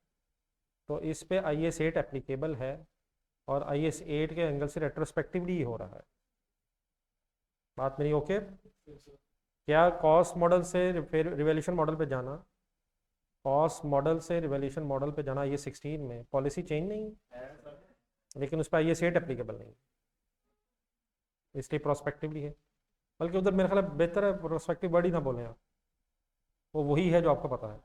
तो इस पे IS 8 एप्लीकेबल है, और IS 8 के एंगल से रेट्रोस्पेक्टिवली ही हो रहा है। बात मेरी ओके? क्या कॉस्ट मॉडल से फिर रिवोल्यूशन मॉडल पे जाना, कॉस्ट मॉडल से रिवोल्यूशन मॉडल पे जाना IS 16 में पॉलिसी चेंज नहीं है, लेकिन उस पर IS 8 एप्लीकेबल नहीं, इसलिए प्रोस्पेक्टिवली है। बल्कि उधर मेरा ख्याल बेहतर है प्रोस्पेक्टिव वर्ड ही ना बोलें आप, वो वही है जो आपको पता है।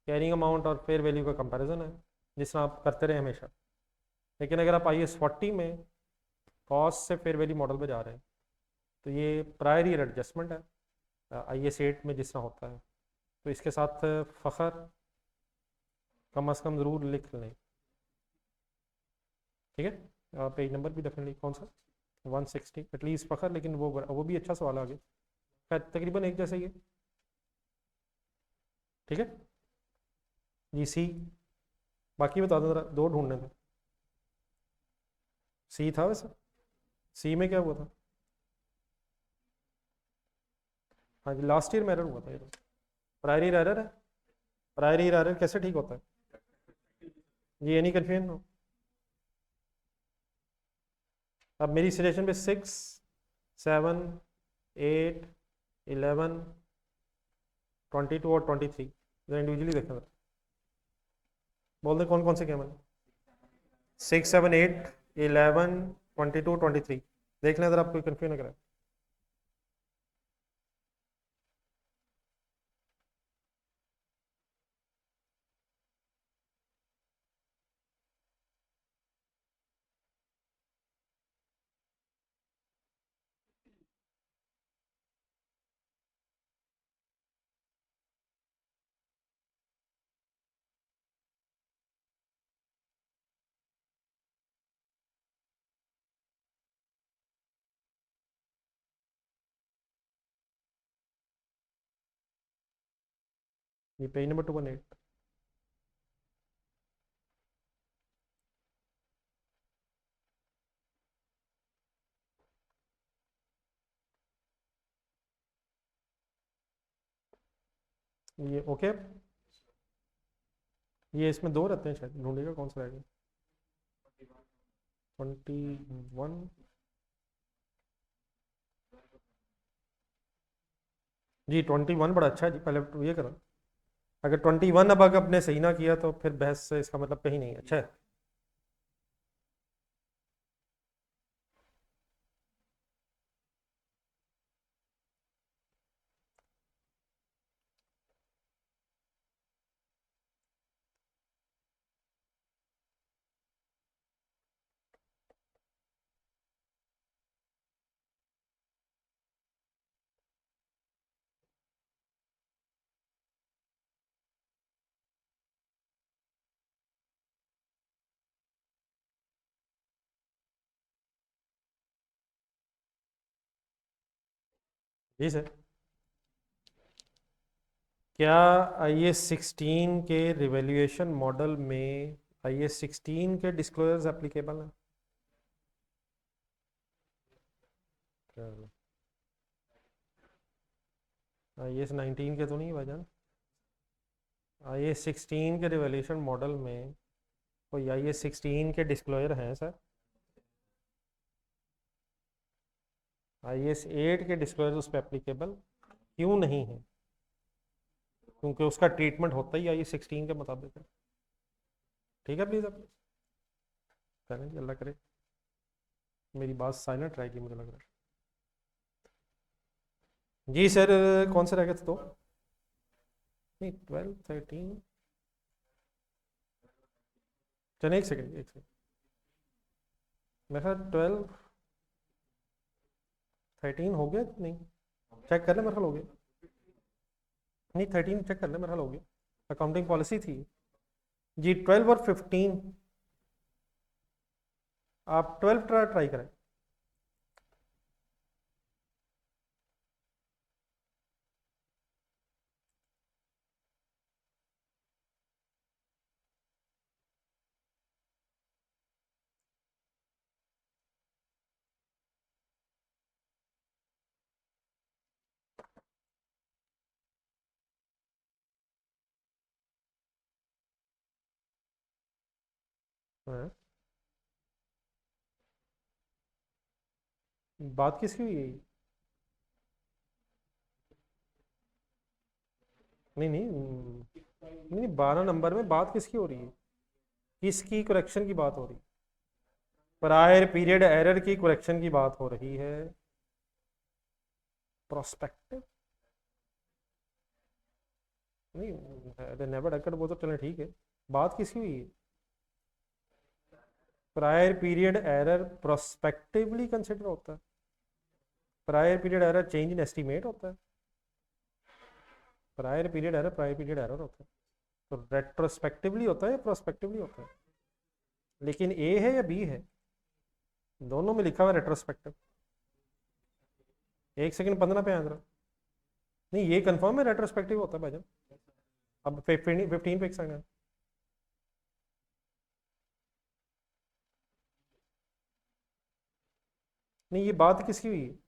कैरिंग अमाउंट और फेयर वैल्यू का कंपैरिजन है, जिस तरह आप करते रहे हमेशा। लेकिन अगर आप IS 40 में कॉस्ट से फेयर वैल्यू मॉडल पे जा रहे हैं तो ये प्रायर ईयर एडजस्टमेंट है, IS 8 में जिस तरह होता है। तो इसके साथ फ़खर कम अज़ कम ज़रूर लिख लें, ठीक है? पेज नंबर भी डेफिनेटली कौन सा, 160 एटलीस्ट फ़खर, लेकिन वो भी अच्छा सवाल आ गया। खैर तकरीबन एक जैसा ही है, ठीक है जी। सी, बाकी बता दो ज़रा, दो ढूंढने थे। सी था वैसे, सी में क्या हुआ था? हाँ जी लास्ट ईयर में एरर हुआ था ये तो। प्रायर ईयर एरर है, प्रायर ईयर एरर कैसे ठीक होता है? जी एनी कन्फ्यूजन हो? अब मेरी सजेशन पे 6, 7, 8, 11, 22 और 23 जरा इंडिविजुअली देखें जरा, बोल दे कौन कौन से कैमल। 6 7 8 11 22 23 देख लें अगर आप कोई कंफ्यूज ना करें। ये पेज नंबर 218। ये ओके, ये इसमें दो रहते हैं शायद, ढूंढेगा कौन सा रहेगा। 21 जी, 21 बड़ा अच्छा है जी, पहले तो ये करो। अगर 21 अब अगर आपने सही ना किया तो फिर बहस से इसका मतलब कहीं नहीं है, अच्छा है। जी सर, क्या IS-16 के रिवैल्यूएशन मॉडल में IS-16 के डिस्क्लोजर्स एप्लीकेबल हैं? चलो, IS-19 के तो नहीं भाईजान। IS-16 के रिवैल्यूएशन मॉडल में कोई IS-16 के डिस्क्लोजर हैं सर? IS-8 के डिस्क्लोजर उस पर एप्लीकेबल क्यों नहीं है? क्योंकि उसका ट्रीटमेंट होता ही IS-16 के मुताबिक है। ठीक है, प्लीज़ आप करें जी, अल्लाह करे मेरी बात साइलेंट रहेगी मुझे लग रहा है। जी सर, कौन से रह गए थे तो? नहीं, 12 13। चलिए एक सेकंड, एक सेकंड। मेरा 12 13 हो गया नहीं? चेक कर ले, मेरा ख्याल हो गया। नहीं, 13 चेक कर ले, मेरा ख्याल हो गया। अकाउंटिंग पॉलिसी थी जी, 12 और 15। आप 12 ट्राई करें। हाँ, बात किसकी हुई है? नहीं नहीं नहीं, 12 नंबर में बात किसकी हो रही है? किसकी करेक्शन की बात हो रही है? प्रायर पीरियड एरर की करेक्शन की बात हो रही है। प्रोस्पेक्टिव नहीं, नेवर अकर्ड वो तो चले ठीक है। बात किसकी हुई है? Prior period error prospectively consider होता है। Prior period error change in estimate होता है। प्रायर पीरियड एरर होता है। तो रेट्रोस्पेक्टिवली होता है या प्रोस्पेक्टिवली होता है? लेकिन ए है या बी है? दोनों में लिखा हुआ रेट्रोस्पेक्टिव। 1 सेकंड 15 पे आंसर। नहीं, ये कंफर्म है रेट्रोस्पेक्टिव होता है भाईजान। अब 15 पे एक सेकंड। नहीं, ये बात किसकी हुई है?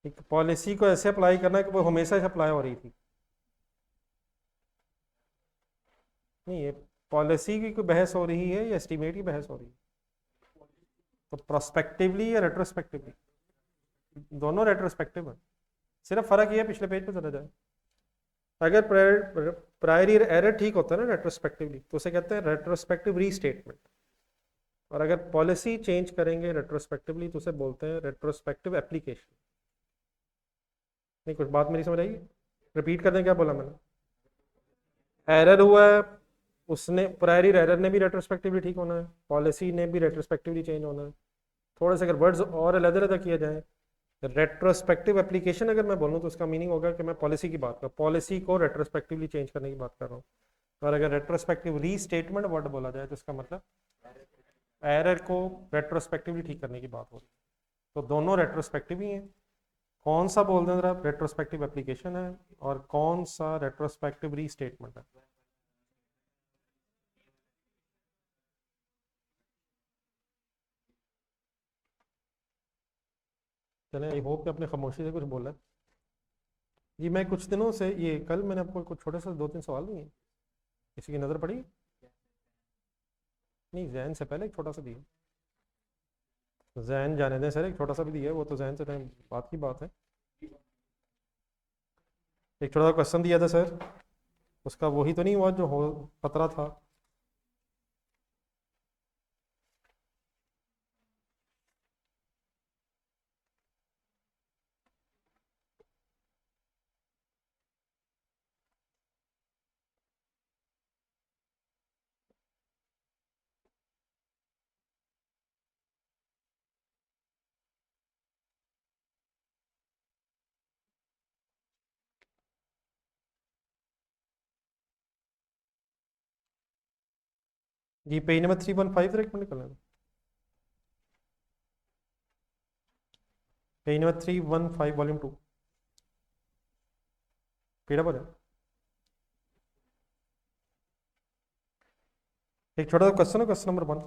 एक पॉलिसी को ऐसे अप्लाई करना है कि वो हमेशा से अप्लाई हो रही थी। नहीं, ये पॉलिसी की कोई बहस हो रही है या एस्टीमेट की बहस हो रही है? तो प्रोस्पेक्टिवली या रेट्रोस्पेक्टिवली? दोनों रेट्रोस्पेक्टिव है, सिर्फ फर्क ये है पिछले पेज पे चला जाए। अगर प्रायर एरर ठीक होता है ना रेट्रोस्पेक्टिवली, तो उसे कहते हैं रेट्रोस्पेक्टिव रीस्टेटमेंट। और अगर पॉलिसी चेंज करेंगे रेट्रोस्पेक्टिवली तो उसे बोलते हैं रेट्रोस्पेक्टिव एप्लीकेशन। नहीं, कुछ बात मेरी समझ आई? रिपीट कर दें क्या बोला मैंने? एरर हुआ है, उसने प्रायर एरर ने भी रेट्रोस्पेक्टिवली ठीक होना है, पॉलिसी ने भी रेट्रोस्पेक्टिवली चेंज होना है। थोड़े से अगर वर्ड्स और अलग-अलग किया जाए, रेट्रोस्पेक्टिव एप्लीकेशन अगर मैं बोलूँ तो उसका मीनिंग होगा कि मैं पॉलिसी की बात कर, पॉलिसी को रेट्रोस्पेक्टिवली चेंज करने की बात कर रहा हूँ। और अगर रेट्रोस्पेक्टिव रीस्टेटमेंट वर्ड बोला जाए तो इसका मतलब एरर को रेट्रोस्पेक्टिवली ठीक करने की बात हो रही है। तो दोनों रेट्रोस्पेक्टिव ही हैं। कौन सा बोल दें जरा, रेट्रोस्पेक्टिव एप्लीकेशन है और कौन सा रेट्रोस्पेक्टिव रीस्टेटमेंट है? चले, आई होप कि अपने खामोशी से कुछ बोला है। जी मैं कुछ दिनों से, ये कल मैंने आपको कुछ छोटे से 2-3 सवाल दिए, किसी की नज़र पड़ी? नहीं, जैन से पहले एक छोटा सा दिया। जैन जाने दें सर, एक छोटा सा भी दिया है, वो तो जैन से टाइम बात की बात है। एक छोटा सा क्वेश्चन दिया था सर, उसका वही तो नहीं हुआ जो हो खतरा था? जी पेज नंबर 315 सर, एक मिनट कर लेना। पेज नंबर 315 वॉल्यूम 2, पीड़ा पर है। एक छोटा सा क्वेश्चन है, क्वेश्चन नंबर 1।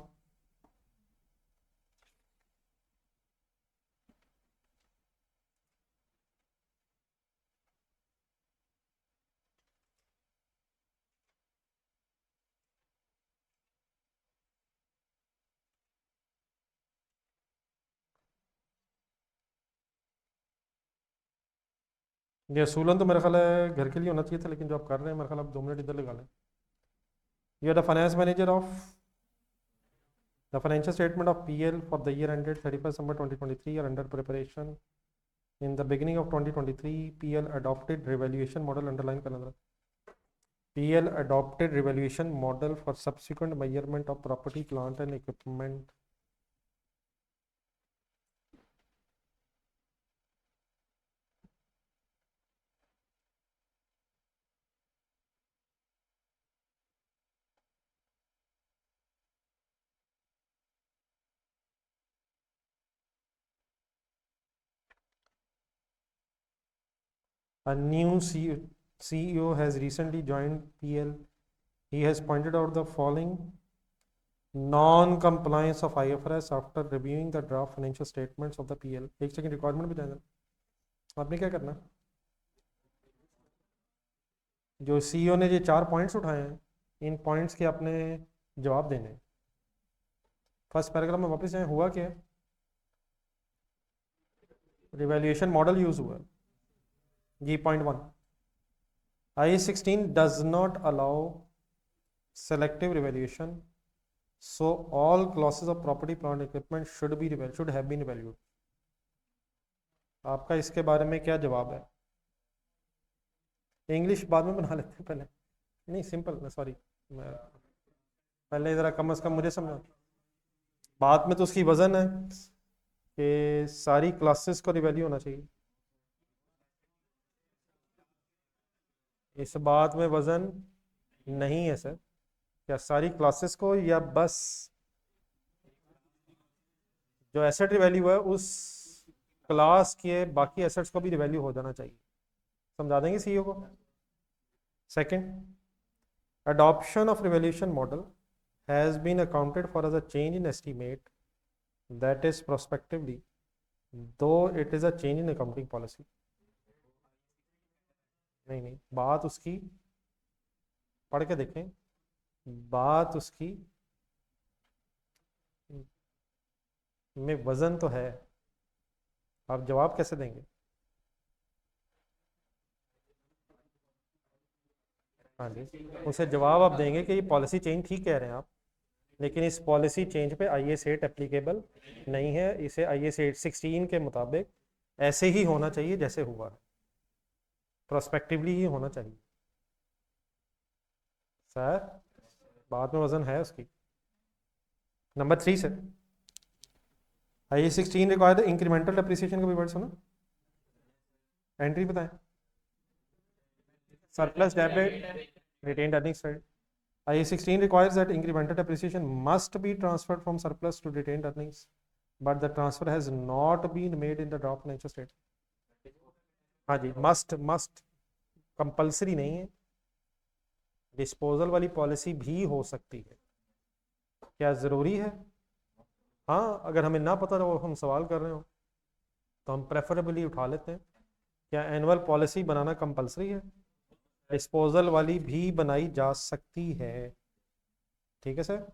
ये असूलन तो मेरा ख्याल है घर के लिए होना चाहिए था, लेकिन जो आप कर रहे हैं मेरा ख्याल आप 2 मिनट इधर लगा लें। You are the finance manager of the financial statement of PL for the year ended 31 December 2023 are under preparation. In the beginning of 2023 PL adopted revaluation model, underline करना था। PL adopted revaluation model for subsequent measurement of property plant and equipment. A new CEO has recently joined PL. He has pointed out the following non-compliance of IFRS after reviewing the draft financial statements of the PL. एक second requirement भी जाना, आपने क्या करना? जो CEO ने ये 4 points उठाए हैं, इन पॉइंट्स के आपने जवाब देने हैं। फर्स्ट पैराग्राफ में वापस जाए, हुआ क्या? रिवैल्यूएशन मॉडल यूज हुआ है जी। Point 1, I16 does not allow selective revaluation, so all classes of property plant equipment should have been evaluated. आपका इसके बारे में क्या जवाब है? इंग्लिश बाद में बना लेते हैं पहले, नहीं सिंपल, सॉरी, पहले ज़रा कम से कम मुझे समझा। बात में तो उसकी वजन है कि सारी क्लासेस को रिवैल्यू होना चाहिए। इस बात में वजन नहीं है सर, क्या सारी क्लासेस को या बस जो एसेट रिवैल्यू है उस क्लास के बाकी एसेट्स को भी रिवैल्यू हो जाना चाहिए? समझा देंगे सीईओ को। Second, adoption of revaluation model has been accounted for as a change in estimate that is prospectively, though it is a change in accounting policy. नहीं, बात उसकी पढ़ के देखें, बात उसकी में वजन तो है, आप जवाब कैसे देंगे? हाँ जी, उसे जवाब आप देंगे कि ये पॉलिसी चेंज ठीक कह रहे हैं आप, लेकिन इस पॉलिसी चेंज पे IAS 8 एप्लीकेबल नहीं है, इसे IAS 8 16 के मुताबिक ऐसे ही होना चाहिए जैसे हुआ है, प्रोस्पेक्टिवली ही होना चाहिए। सर बाद में वजन है उसकी। नंबर 3 से IAS 16 रिक्वायर्ड इंक्रीमेंटल डेप्रिसिएशन का भी वर्ड सुना, एंट्री बताएं। Surplus debit retained earnings side. IAS 16 requires that incremental depreciation must be transferred from surplus to retained earnings, but the transfer has not been made in the draft financial state. हाँ जी, must compulsory नहीं है, disposal वाली policy भी हो सकती है। क्या ज़रूरी है? हाँ, अगर हमें ना पता हो, हम सवाल कर रहे हो, तो हम प्रेफरेबली उठा लेते हैं। क्या एनुअल पॉलिसी बनाना कंपल्सरी है? डिस्पोजल वाली भी बनाई जा सकती है। ठीक है सर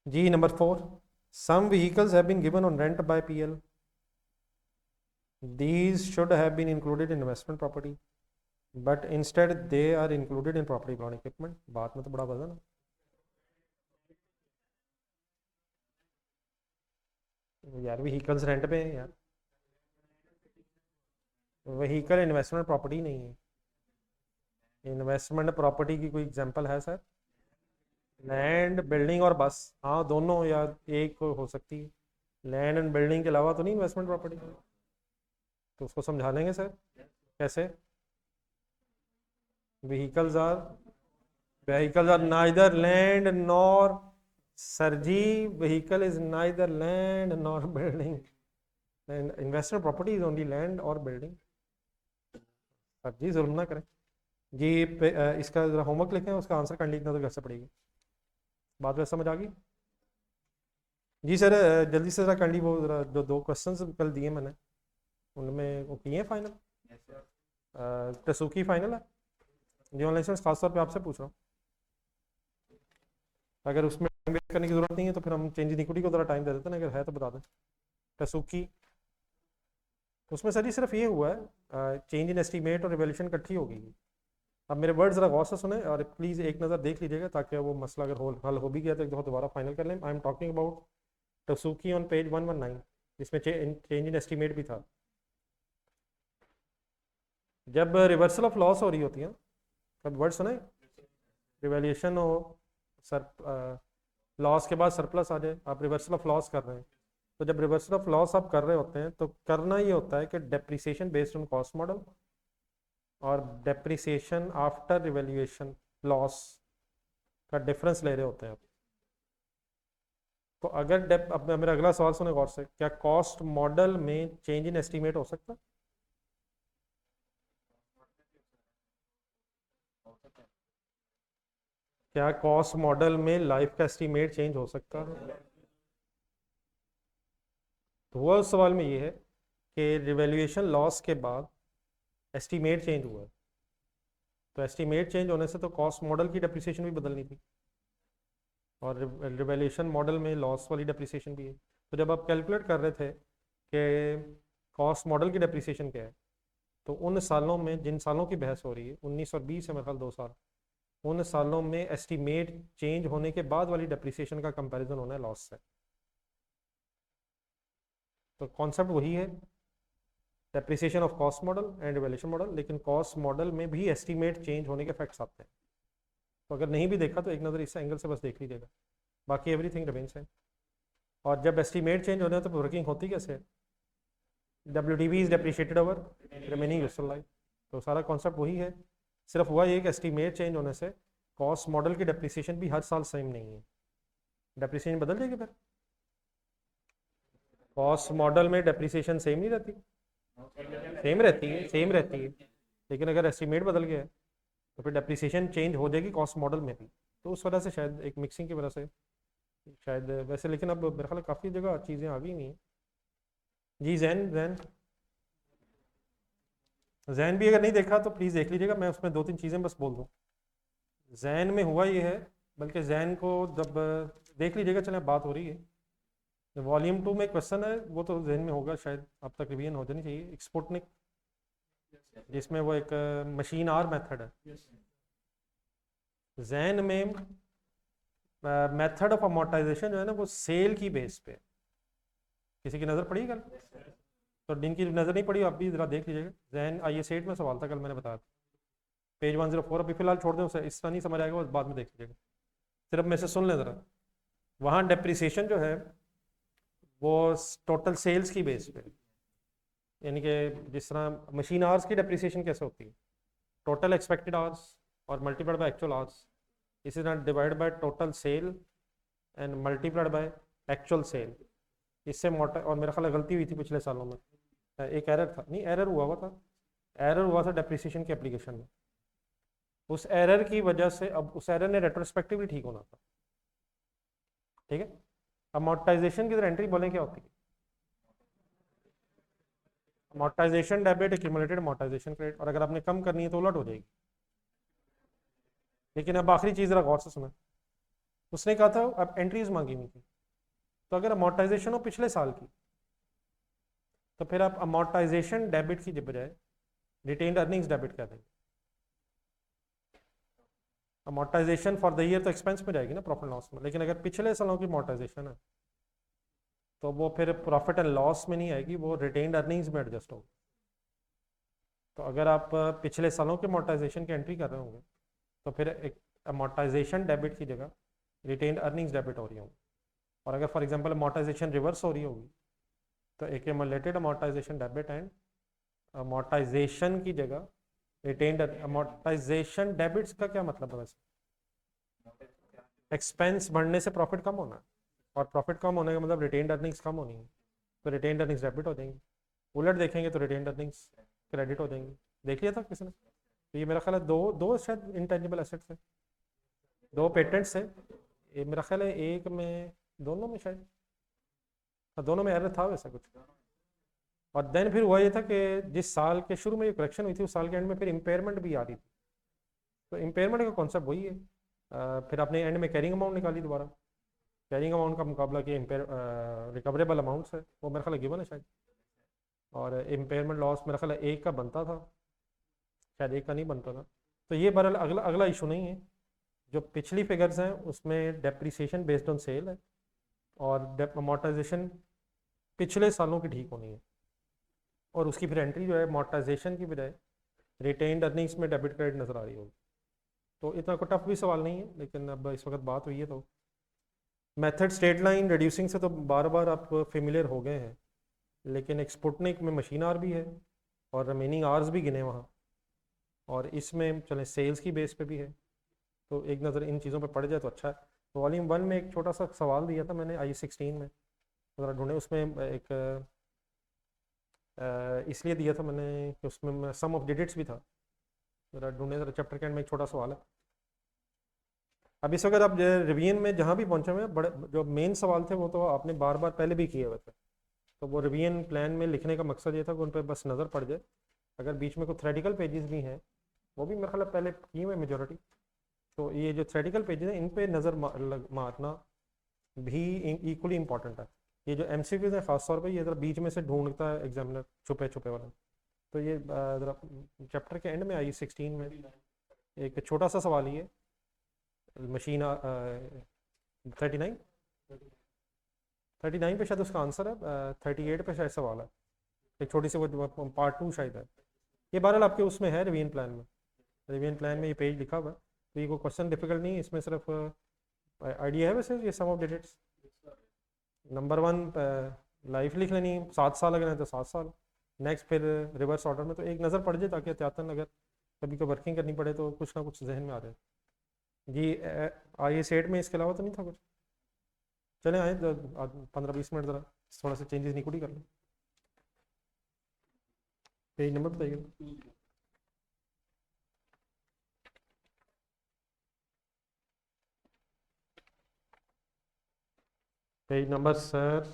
जी। Number 4, some vehicles have been given on rent by PL. These should have been included in investment property, but instead they are included in property plant equipment. बात में तो बड़ा वजन है। यार व्हीकल्स रेंट पे हैं यार, व्हीकल इन्वेस्टमेंट प्रॉपर्टी नहीं है। इन्वेस्टमेंट प्रॉपर्टी की कोई एग्जांपल है सर? लैंड, बिल्डिंग और बस, हाँ दोनों या एक हो सकती है। लैंड एंड बिल्डिंग के अलावा तो नहीं इन्वेस्टमेंट प्रॉपर्टी, तो उसको समझा लेंगे सर कैसे। Vehicles are neither land nor, sir ji vehicle is neither land nor building, and investment property is only land और बिल्डिंग। सर जी जुल्म ना करें जी। इसका जरा होमवर्क लिखें, उसका आंसर कर लिखना तो घर से पड़ेगी। बात वैसे समझ आ गई जी सर? जल्दी से जरा कर ली, वो जरा जो 2 क्वेश्चंस कल दिए मैंने, उनमें वो किए हैं फाइनल? टसूकी फाइनल है जी। ऑनलाइन खासतौर पे आपसे पूछ रहा हूँ, अगर उसमें टाइम वेस्ट करने की जरूरत नहीं है तो फिर हम चेंज इन इक्विटी को थोड़ा टाइम दे देते हैं, अगर है तो बता दें। टसूकी उसमें सर जी सिर्फ ये हुआ है, चेंज इन एस्टीमेट और रिवैल्यूएशन इकट्ठी हो गई। अब मेरे वर्ड ज़रा गौर से सुने और प्लीज़ एक नज़र देख लीजिएगा, ताकि वो मसला अगर हल हो भी गया तो एक दफ़ा दोबारा फाइनल कर लें। I am talking about Suzuki on page 119, जिसमें चेंज इन एस्टीमेट भी था। जब रिवर्सल ऑफ लॉस हो रही होती है, कब वर्ड सुने, रिवैल्यूएशन हो, सर लॉस के बाद सरप्लस आ जाए, आप रिवर्सल ऑफ लॉस कर रहे हैं, तो जब रिवर्सल ऑफ लॉस आप कर रहे होते हैं तो करना ये होता है कि depreciation based on cost model और डेप्रिसिएशन आफ्टर रिवैल्यूएशन लॉस का डिफरेंस ले रहे होते हैं आप। तो अगर अब मेरा अगला सवाल सुने गौर से, क्या कॉस्ट मॉडल में चेंज इन एस्टीमेट हो सकता है? क्या कॉस्ट मॉडल में लाइफ का एस्टीमेट चेंज हो सकता है? तो हुआ उस सवाल में ये है कि रिवैल्यूएशन लॉस के बाद एस्टीमेट चेंज हुआ है, तो एस्टीमेट चेंज होने से तो कॉस्ट मॉडल की डेप्रिसिएशन भी बदलनी थी, और रिवैल्यूएशन मॉडल में लॉस वाली डेप्रिसिएशन भी है। तो जब आप कैलकुलेट कर रहे थे कि कॉस्ट मॉडल की डेप्रिसिएशन क्या है, तो उन सालों में, जिन सालों की बहस हो रही है 19 और 20 है मेरे ख्याल 2 साल, उन सालों में एस्टीमेट चेंज होने के बाद वाली डेप्रिसिएशन का कंपैरिजन होना है लॉस से। तो कॉन्सेप्ट वही है, depreciation of cost model and revaluation model, लेकिन कॉस्ट मॉडल में भी एस्टीमेट चेंज होने के फैक्ट्स आते हैं। तो अगर नहीं भी देखा तो एक नज़र इस एंगल से बस देख लीजिएगा, बाकी एवरीथिंग रिमेन्स है। और जब एस्टीमेट चेंज होते हैं तो वर्किंग होती कैसे है? WDV is depreciated over remaining useful life. तो सारा कॉन्सेप्ट वही है, सिर्फ हुआ ये कि एस्टीमेट चेंज होने से कॉस्ट मॉडल की डेप्रिसिएशन भी हर साल सेम नहीं है, डेप्रिसिएशन बदल जाएगी। फिर कॉस्ट मॉडल में डेप्रिसिएशन सेम नहीं रहती, सेम रहती है, लेकिन अगर एस्टीमेट बदल गया है तो फिर डेप्रिसिएशन चेंज हो जाएगी कॉस्ट मॉडल में भी। तो उस वजह से शायद एक मिक्सिंग की वजह से शायद वैसे, लेकिन अब मेरे ख्याल काफ़ी जगह चीज़ें आ गई नहीं हैं जी। जैन जैन भी अगर नहीं देखा तो प्लीज़ देख लीजिएगा, मैं उसमें 2-3 चीज़ें बस बोल दूँ। जैन में हुआ ये है बल्कि जहन को जब देख लीजिएगा, चले बात हो रही है वॉल्यूम 2 में क्वेश्चन है, वो तो जहन में होगा शायद, अब तक रिवीजन हो जानी चाहिए। एक स्पुतनिक, जिसमें वो एक मशीन आर मेथड है। जहन में मेथड ऑफ अमोर्टाइजेशन जो है ना, वो सेल की बेस पे। किसी की नज़र पड़ी कल? तो जिनकी नज़र नहीं पड़ी आप भी ज़रा देख लीजिएगा। जहन IS8 में सवाल था कल, मैंने बताया था, पेज 104। अभी फिलहाल छोड़ दें उसे, इस तरह नहीं समझ आएगा, वो बाद में देख लीजिएगा। सिर्फ में से सुन लें ज़रा। वहाँ डेप्रिसिएशन जो है वो टोटल सेल्स की बेस पे, यानी कि जिस तरह मशीन आवर्स की डेप्रिसिएशन कैसे होती है, टोटल एक्सपेक्टेड आवर्स और मल्टीप्लाइड बाय एक्चुअल आवर्स, इसी तरह divide by total sale and multiplied by actual sale. इससे मोटा, और मेरा ख्याल गलती हुई थी पिछले सालों में, एक एरर था, नहीं एरर हुआ था, एरर हुआ था डेप्रिसिएशन की एप्लीकेशन में। उस एरर की वजह से अब उस एरर ने रेट्रोस्पेक्टिवली ठीक होना था। ठीक है, अमोर्टाइजेशन की एंट्री बोलें क्या होती है? Amortisation debit, accumulated amortisation credit, और अगर आपने कम करनी है तो उलट हो जाएगी। लेकिन अब आखिरी चीज़ जरा गौर से सुना, उसने कहा था अब एंट्रीज मांगी हुई थी, तो अगर अमोर्टाइजेशन हो पिछले साल की, तो फिर आप अमोर्टाइजेशन डेबिट की बजाय रिटेन्ड अर्निंग्स डेबिट कह देंगे। अमोर्टाइजेशन फॉर द ईयर तो एक्सपेंस में जाएगी ना, प्रॉफिट लॉस में, लेकिन अगर पिछले सालों की अमोर्टाइजेशन है तो वो फिर प्रॉफिट एंड लॉस में नहीं आएगी, वो रिटेन्ड अर्निंग्स में एडजस्ट होगी। तो अगर आप पिछले सालों के अमोर्टाइजेशन की एंट्री कर रहे होंगे, तो फिर एक अमोर्टाइजेशन डेबिट की जगह रिटेन्ड अर्निंग्स डेबिट हो रही होंगी। और अगर फॉर एग्जांपल अमोर्टाइजेशन रिवर्स हो रही होगी, तो accumulated amortisation debit and amortisation की जगह रिटेन्ड। अमोर्टाइजेशन डेबिट्स का क्या मतलब है वैसे? एक्सपेंस बढ़ने से प्रॉफिट कम होना है, और प्रॉफिट कम होने का मतलब रिटेन्ड अर्निंग्स कम होनी है, तो रिटेन्ड अर्निंग्स डेबिट हो जाएंगी। उलट देखेंगे तो रिटेन्ड अर्निंग्स क्रेडिट हो जाएंगी। देख लिया था किसी ने? तो ये मेरा ख्याल है दो दो शायद इंटेंजिबल एसेट्स है, दो पेटेंट्स है, ये मेरा ख्याल है एक में, दोनों में शायद, हाँ दोनों में एरर था वैसा कुछ। और देन फिर हुआ ये था कि जिस साल के शुरू में ये करेक्शन हुई थी, उस साल के एंड में फिर इम्पेयरमेंट भी आ रही थी। तो इम्पेयरमेंट का कॉन्सेप्ट वही है, फिर आपने एंड में कैरिंग अमाउंट निकाली दोबारा, कैरिंग अमाउंट का मुकाबला किया इम्पेयर रिकवरेबल अमाउंट्स है, वो मेरा ख्याल गिवन है शायद। और इम्पेयरमेंट लॉस मेरा ख्याल एक का बनता था, शायद एक का नहीं बनता था। तो ये बहरहाल अगला अगला इशू नहीं है। जो पिछली फिगर्स हैं उसमें डेप्रिसिएशन बेस्ड ऑन सेल है, और अमोर्टाइजेशन पिछले सालों की ठीक होनी है, और उसकी फिर एंट्री जो है अमोर्टाइजेशन की बजाय रिटेन्ड अर्निंग्स में डेबिट क्रेडिट नज़र आ रही होगी। तो इतना कोई टफ भी सवाल नहीं है, लेकिन अब इस वक्त बात हुई है तो मेथड स्ट्रेट लाइन रिड्यूसिंग से तो बार बार आप फेमिलियर हो गए हैं, लेकिन एक स्पुतनिक में मशीन आर भी है और रिमेनिंग आर्स भी गिने वहाँ, और इसमें चलें सेल्स की बेस पे भी है, तो एक नज़र इन चीज़ों पे पड़ जाए तो अच्छा है। तो वॉल्यूम 1 में एक छोटा सा सवाल दिया था मैंने IS16 में, ज़रा ढूंढे उसमें एक इसलिए दिया था मैंने कि उसमें सम ऑफ डिजिट्स भी था, ज़रा ढूंढे, ज़रा चैप्टर के एंड में एक छोटा सवाल है। अब इस वक्त आप रिवीजन में जहाँ भी पहुँचे हुए हैं, बड़े जो मेन सवाल थे वो तो आपने बार बार पहले भी किए हुए थे, तो वो रिवीजन प्लान में लिखने का मकसद ये था कि उन पर बस नज़र पड़ जाए। अगर बीच में कोई थ्रेटिकल पेजेस भी हैं, वो भी मेरे ख्याल पहले किए हुए मेजोरिटी, तो ये जो थ्रेटिकल पेजेस हैं इन पर नज़र मारना भी इक्वली इंपॉर्टेंट है। ये जो MCQs हैं ख़ासतौर पर, ये ज़रा बीच में से ढूंढता है एग्जामिनर छुपे छुपे वाला। तो ये ज़रा चैप्टर के एंड में IS16 में एक छोटा सा सवाल ही है, मशीन 39 39 पे शायद उसका आंसर है, 38 पे शायद सवाल है, एक छोटी सी वो पार्ट 2 शायद है। ये बहरहाल आपके उसमें है रिवीजन प्लान में, रिवीजन प्लान में ये पेज लिखा हुआ है, तो ये कोई क्वेश्चन डिफिकल्ट नहीं है, इसमें सिर्फ आइडिया है वैसे ये सम ऑफ डिजिट्स। नंबर 1 लाइफ लिख लेनी, 7 साल अगर है तो 7 साल, नेक्स्ट फिर रिवर्स ऑर्डर में, तो एक नज़र पड़ जाए ताकि एहतियातन अगर कभी को वर्किंग करनी पड़े तो कुछ ना कुछ जहन में आ जाए। जी IS8 में इसके अलावा तो नहीं था कुछ? चले आए 15-20 मिनट ज़रा थोड़ा सा चेंजेस निकुटी कर लें। पेज नंबर बताइए। पेज नंबर सर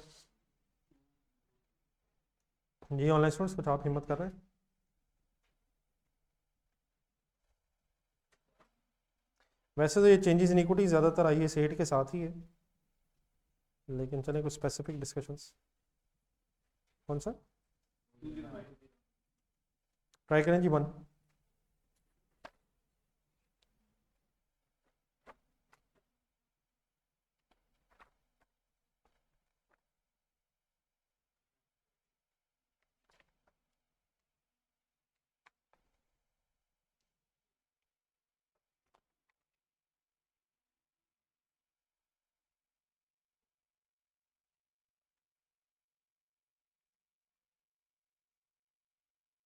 जी, ऑनलाइन स्टूडेंट्स कुछ आप हिम्मत कर रहे हैं? वैसे तो ये चेंजेस इन इक्विटी ज़्यादातर IAS 8 के साथ ही है, लेकिन चलें कुछ स्पेसिफिक डिस्कशंस। कौन सा ट्राई करें जी? 1।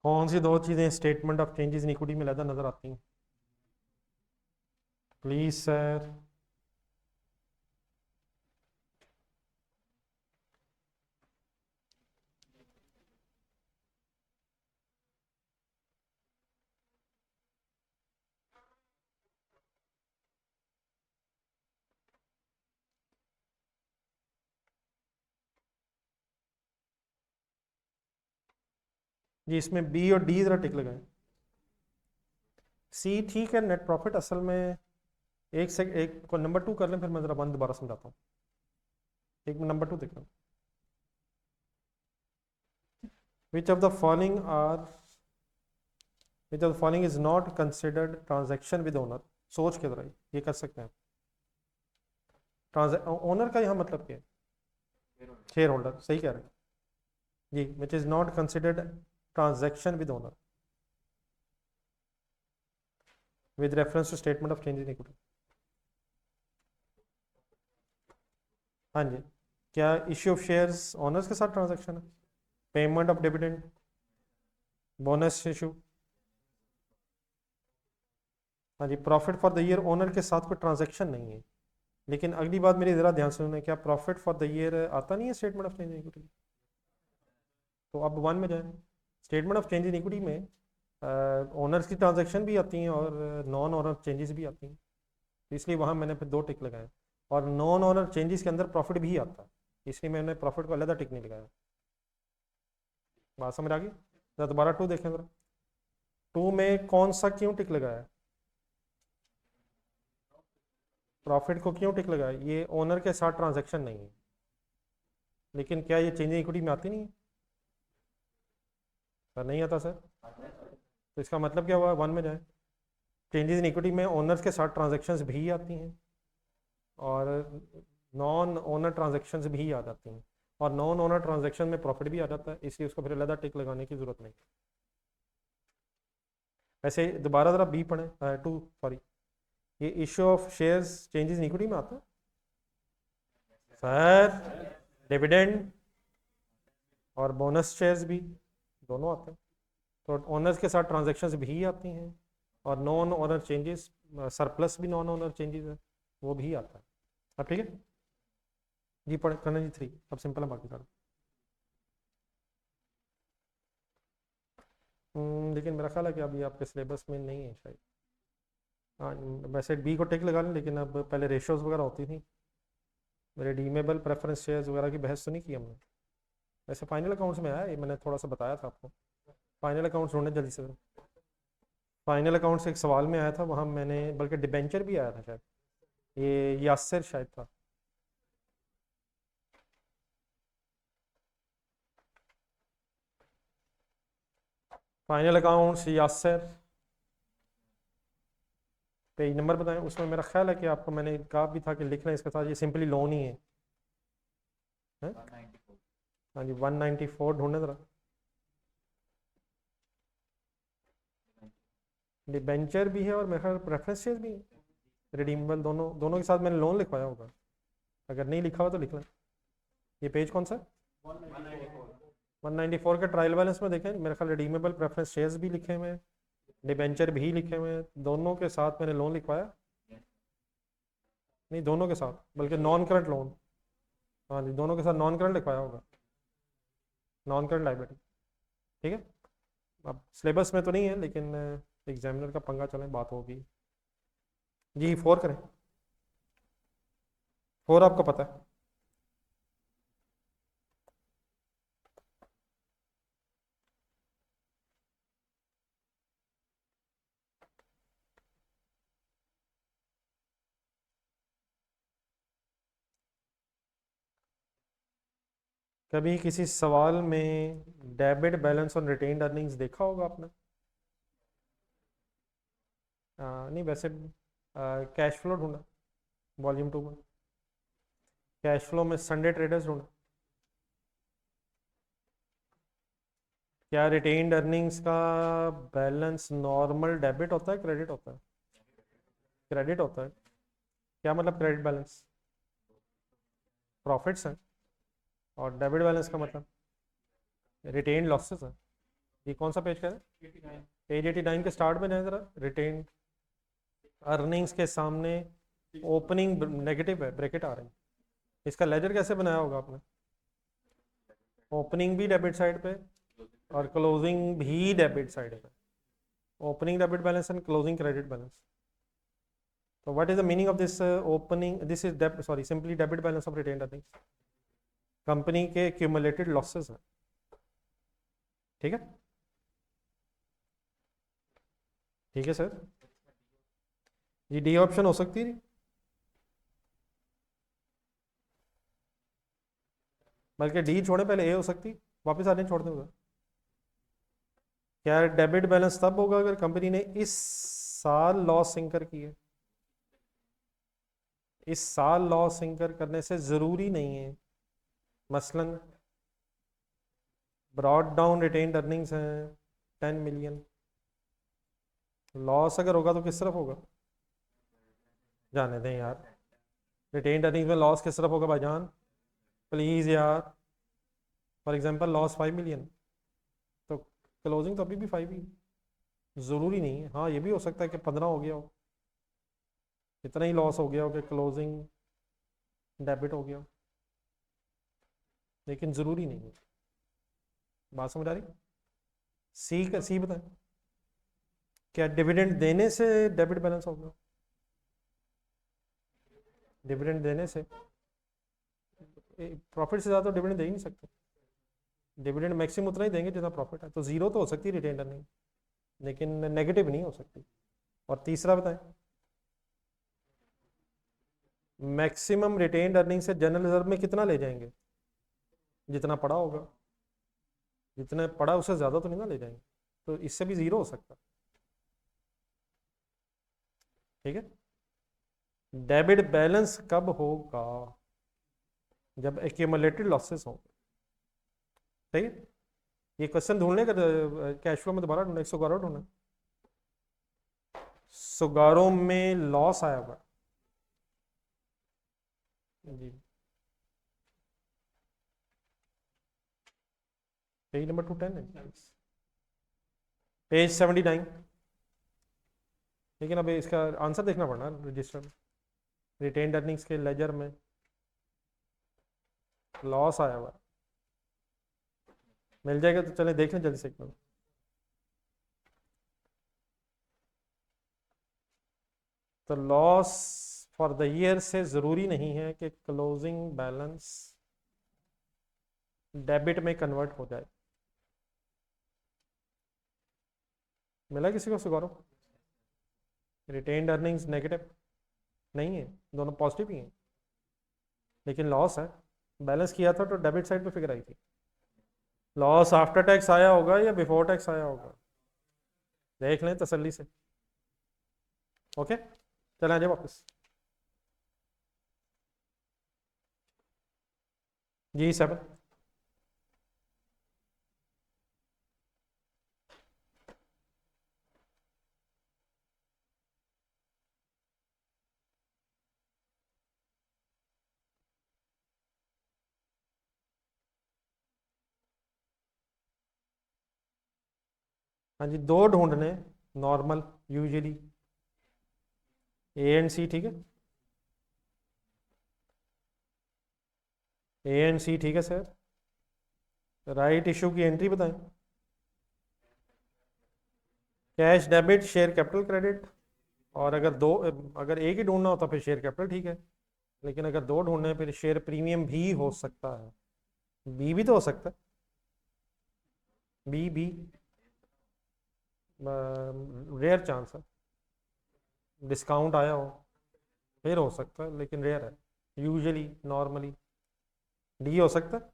कौन सी दो चीज़ें statement of changes in equity में ज़्यादा नज़र आती हैं? Please sir. जी इसमें बी और डी ज़रा टिक लगाएं। सी ठीक है, नेट प्रॉफिट असल में एक को नंबर 2 कर लें, फिर मैं ज़रा 1 दोबारा समझाता हूँ। एक नंबर 2 देख लें। Which of the following is not considered transaction with owner? सोच के ज़रा ये कर सकते हैं। ओनर का यहाँ मतलब क्या है? शेयर होल्डर, सही कह रहे हैं जी। Which is not considered transaction with owner with reference to statement of change in equity. हाँ जी, क्या इश्यू ऑफ शेयर्स ओनर्स के साथ ट्रांजैक्शन है? Payment of dividend, bonus issue. हाँ जी, profit for the year owner के साथ कोई ट्रांजैक्शन नहीं है। लेकिन अगली बात मेरी ज़रा ध्यान सुनना, क्या प्रॉफिट फॉर द ईयर आता नहीं है statement of change in equity? तो अब 1 में जाए। Statement of change in equity में ओनर्स की ट्रांजैक्शन भी आती हैं और नॉन ओनर चेंजेस भी आती हैं, तो इसलिए वहाँ मैंने फिर 2 टिक लगाए। और नॉन ओनर चेंजेस के अंदर प्रॉफिट भी आता है, इसलिए मैंने प्रॉफिट को अलग टिक नहीं लगाया। बात समझ आ गई? दोबारा 2 देखें ज़रा। 2 में कौन सा क्यों टिक लगाया? प्रॉफिट को क्यों टिक लगाया? ये ओनर के साथ ट्रांजैक्शन नहीं है, लेकिन क्या ये चेंज इन इक्विटी में आती नहीं है? सर नहीं आता सर। तो इसका मतलब क्या हुआ? 1 में जाए। चेंजेस इन इक्विटी में ओनर्स के साथ ट्रांजैक्शंस भी आती हैं और नॉन ओनर ट्रांजैक्शंस भी आ जाती हैं, और नॉन ओनर ट्रांजैक्शन में प्रॉफिट भी आ जाता है, इसलिए उसको फिर अलग टिक लगाने की जरूरत नहीं। वैसे दोबारा ज़रा बी पढ़ें, 2 सॉरी। ये issue of shares changes in equity में आता है सर? डिविडेंड और बोनस शेयर्स भी दोनों आते हैं, तो ओनर्स के साथ ट्रांजैक्शंस भी आती हैं, और नॉन ओनर चेंजेस, सरप्लस भी नॉन ओनर चेंजेस है, वो भी आता है। अब ठीक है जी, पढ़ करना जी 3। अब सिंपल है बाकी सारा। लेकिन मेरा ख्याल है कि अभी आपके सिलेबस में नहीं है शायद। हाँ, वैसे बी को टिक लगा लें, लेकिन अब पहले रेशोज वगैरह होती थी, रिडीमेबल प्रेफरेंस शेयर्स वगैरह की बहस तो नहीं की हमने। वैसे फाइनल अकाउंट्स में आया, ये मैंने थोड़ा सा बताया था आपको। फाइनल अकाउंट्स ढूंढने जल्दी से। फाइनल अकाउंट्स एक सवाल में आया था, वहाँ मैंने बल्कि डिबेंचर भी आया था शायद, ये यासर शायद था। Final accounts Yasir, page number बताएं। उसमें मेरा ख्याल है कि आपको मैंने कहा भी था कि लिखना इसके साथ ये सिंपली लोन ही है? हाँ जी, 194 ढूंढने ज़रा। डिबेंचर भी है और मेरे ख्याल प्रेफरेंस शेयर भी है, रिडीमेबल, दोनों दोनों के साथ मैंने लोन लिखवाया होगा। अगर नहीं लिखा हुआ तो लिख लें। ये पेज कौन सा? 194 के ट्रायल बैलेंस में देखें, मेरे ख्याल रिडीमेबल प्रेफरेंस शेयर्स भी लिखे हुए हैं, डिबेंचर भी लिखे हुए हैं, दोनों के साथ मैंने लोन लिखवाया। नहीं, दोनों के साथ, बल्कि नॉन करंट लोन। हाँ जी, दोनों के साथ नॉन करंट लिखवाया होगा, नॉन करंट लाइबिलिटी। ठीक है, अब सिलेबस में तो नहीं है, लेकिन एग्जामिनर का पंगा, चलें बात होगी जी। 4 करें। 4 आपको पता है? कभी किसी सवाल में debit balance on retained earnings देखा होगा आपने? नहीं वैसे कैश फ्लो ढूंढा वॉल्यूम 2 में, कैश फ्लो में संडे ट्रेडर्स ढूंढा। क्या रिटेन्ड अर्निंग्स का बैलेंस नॉर्मल डेबिट होता है क्रेडिट होता है? क्रेडिट होता है। क्या मतलब क्रेडिट बैलेंस? प्रॉफिट्स हैं। और डेबिट बैलेंस का मतलब रिटेन्ड लॉसेस है। ये कौन सा पेज का है? पेज 89 के स्टार्ट में जाए जरा। रिटेन्ड अर्निंग्स के सामने ओपनिंग नेगेटिव है, ब्रैकेट आ रहे हैं। इसका लेजर कैसे बनाया होगा आपने? ओपनिंग भी डेबिट साइड पे और क्लोजिंग भी डेबिट साइड पे। Opening debit balance and closing credit balance. तो what is the meaning of this opening? This is sorry simply debit balance of retained earnings. Company के क्यूमुलेटेड लॉसेस है। ठीक है, ठीक है सर। ये डी ऑप्शन हो सकती है, बल्कि डी छोड़े पहले ए हो सकती, वापस आने छोड़ दें। क्या डेबिट बैलेंस तब होगा अगर कंपनी ने इस साल लॉस इंकर की है? इस साल लॉस इंकर करने से जरूरी नहीं है। मसलन ब्रॉड डाउन रिटेन्ड अर्निंग्स हैं 10 मिलियन, लॉस अगर होगा तो किस तरफ होगा? जाने दें यार, रिटेन्ड अर्निंग्स में लॉस किस तरफ होगा भाईजान? प्लीज यार। फॉर एग्जांपल लॉस 5 मिलियन, तो क्लोजिंग तो अभी भी 5 ही, ज़रूरी नहीं है। हाँ ये भी हो सकता है कि 15 हो गया हो, इतना ही लॉस हो गया हो कि क्लोजिंग डेबिट हो गया हो, लेकिन ज़रूरी नहीं है। बात समझ आ रही? सी बताएं। क्या डिविडेंड देने से डेबिट बैलेंस होगा? डिविडेंड देने से प्रॉफिट से ज़्यादा तो डिविडेंड दे ही नहीं सकते। डिविडेंड मैक्सिमम उतना ही देंगे जितना प्रॉफिट है। तो जीरो तो हो सकती है रिटेन अर्निंग, लेकिन नेगेटिव नहीं हो सकती। और तीसरा बताएं, मैक्सिमम रिटेन्ड अर्निंग से जनरल रिजर्व में कितना ले जाएंगे? जितना पड़ा होगा, जितना पड़ा उससे ज़्यादा तो नहीं ना ले जाएंगे, तो इससे भी ज़ीरो हो सकता है। ठीक है, डेबिट बैलेंस कब होगा? जब एक्यूमुलेटेड लॉसेस होंगे। सही है, ये क्वेश्चन ढूंढने का कैश फ्लो में दोबारा ढूंढना, 111 ढूंढना। सुगारों में लॉस आया हुआ जी, पेज नंबर 210 है, पेज 79। लेकिन अब इसका आंसर देखना पड़ना रजिस्टर में। रिटेन्ड अर्निंग्स के लेजर में लॉस आया हुआ मिल जाएगा तो चले देख लें जल्दी से एक मिनट। तो लॉस फॉर द ईयर से ज़रूरी नहीं है कि क्लोजिंग बैलेंस डेबिट में कन्वर्ट हो जाए। मिला किसी को सुगारो? रिटेन्ड अर्निंग्स नेगेटिव नहीं है, दोनों पॉजिटिव ही हैं, लेकिन लॉस है। बैलेंस किया था तो डेबिट साइड पे फिगर आई थी। लॉस आफ्टर टैक्स आया होगा या बिफोर टैक्स आया होगा, देख लें तसल्ली से। ओके, चले आ जाए वापस। जी 7। हाँ जी, दो ढूंढने नॉर्मल यूजुअली ए एंड सी। ठीक है, ए एंड सी ठीक है सर। राइट इशू की एंट्री बताएं। Cash debit, share capital credit. और अगर दो, अगर एक ही ढूंढना हो तो फिर शेयर कैपिटल ठीक है, लेकिन अगर दो ढूंढने हैं फिर शेयर प्रीमियम भी हो सकता है। बी भी तो हो सकता है, बी बी रेयर चांस है, डिस्काउंट आया हो फिर हो सकता है, लेकिन रेयर है। यूजुअली नॉर्मली डी हो सकता है।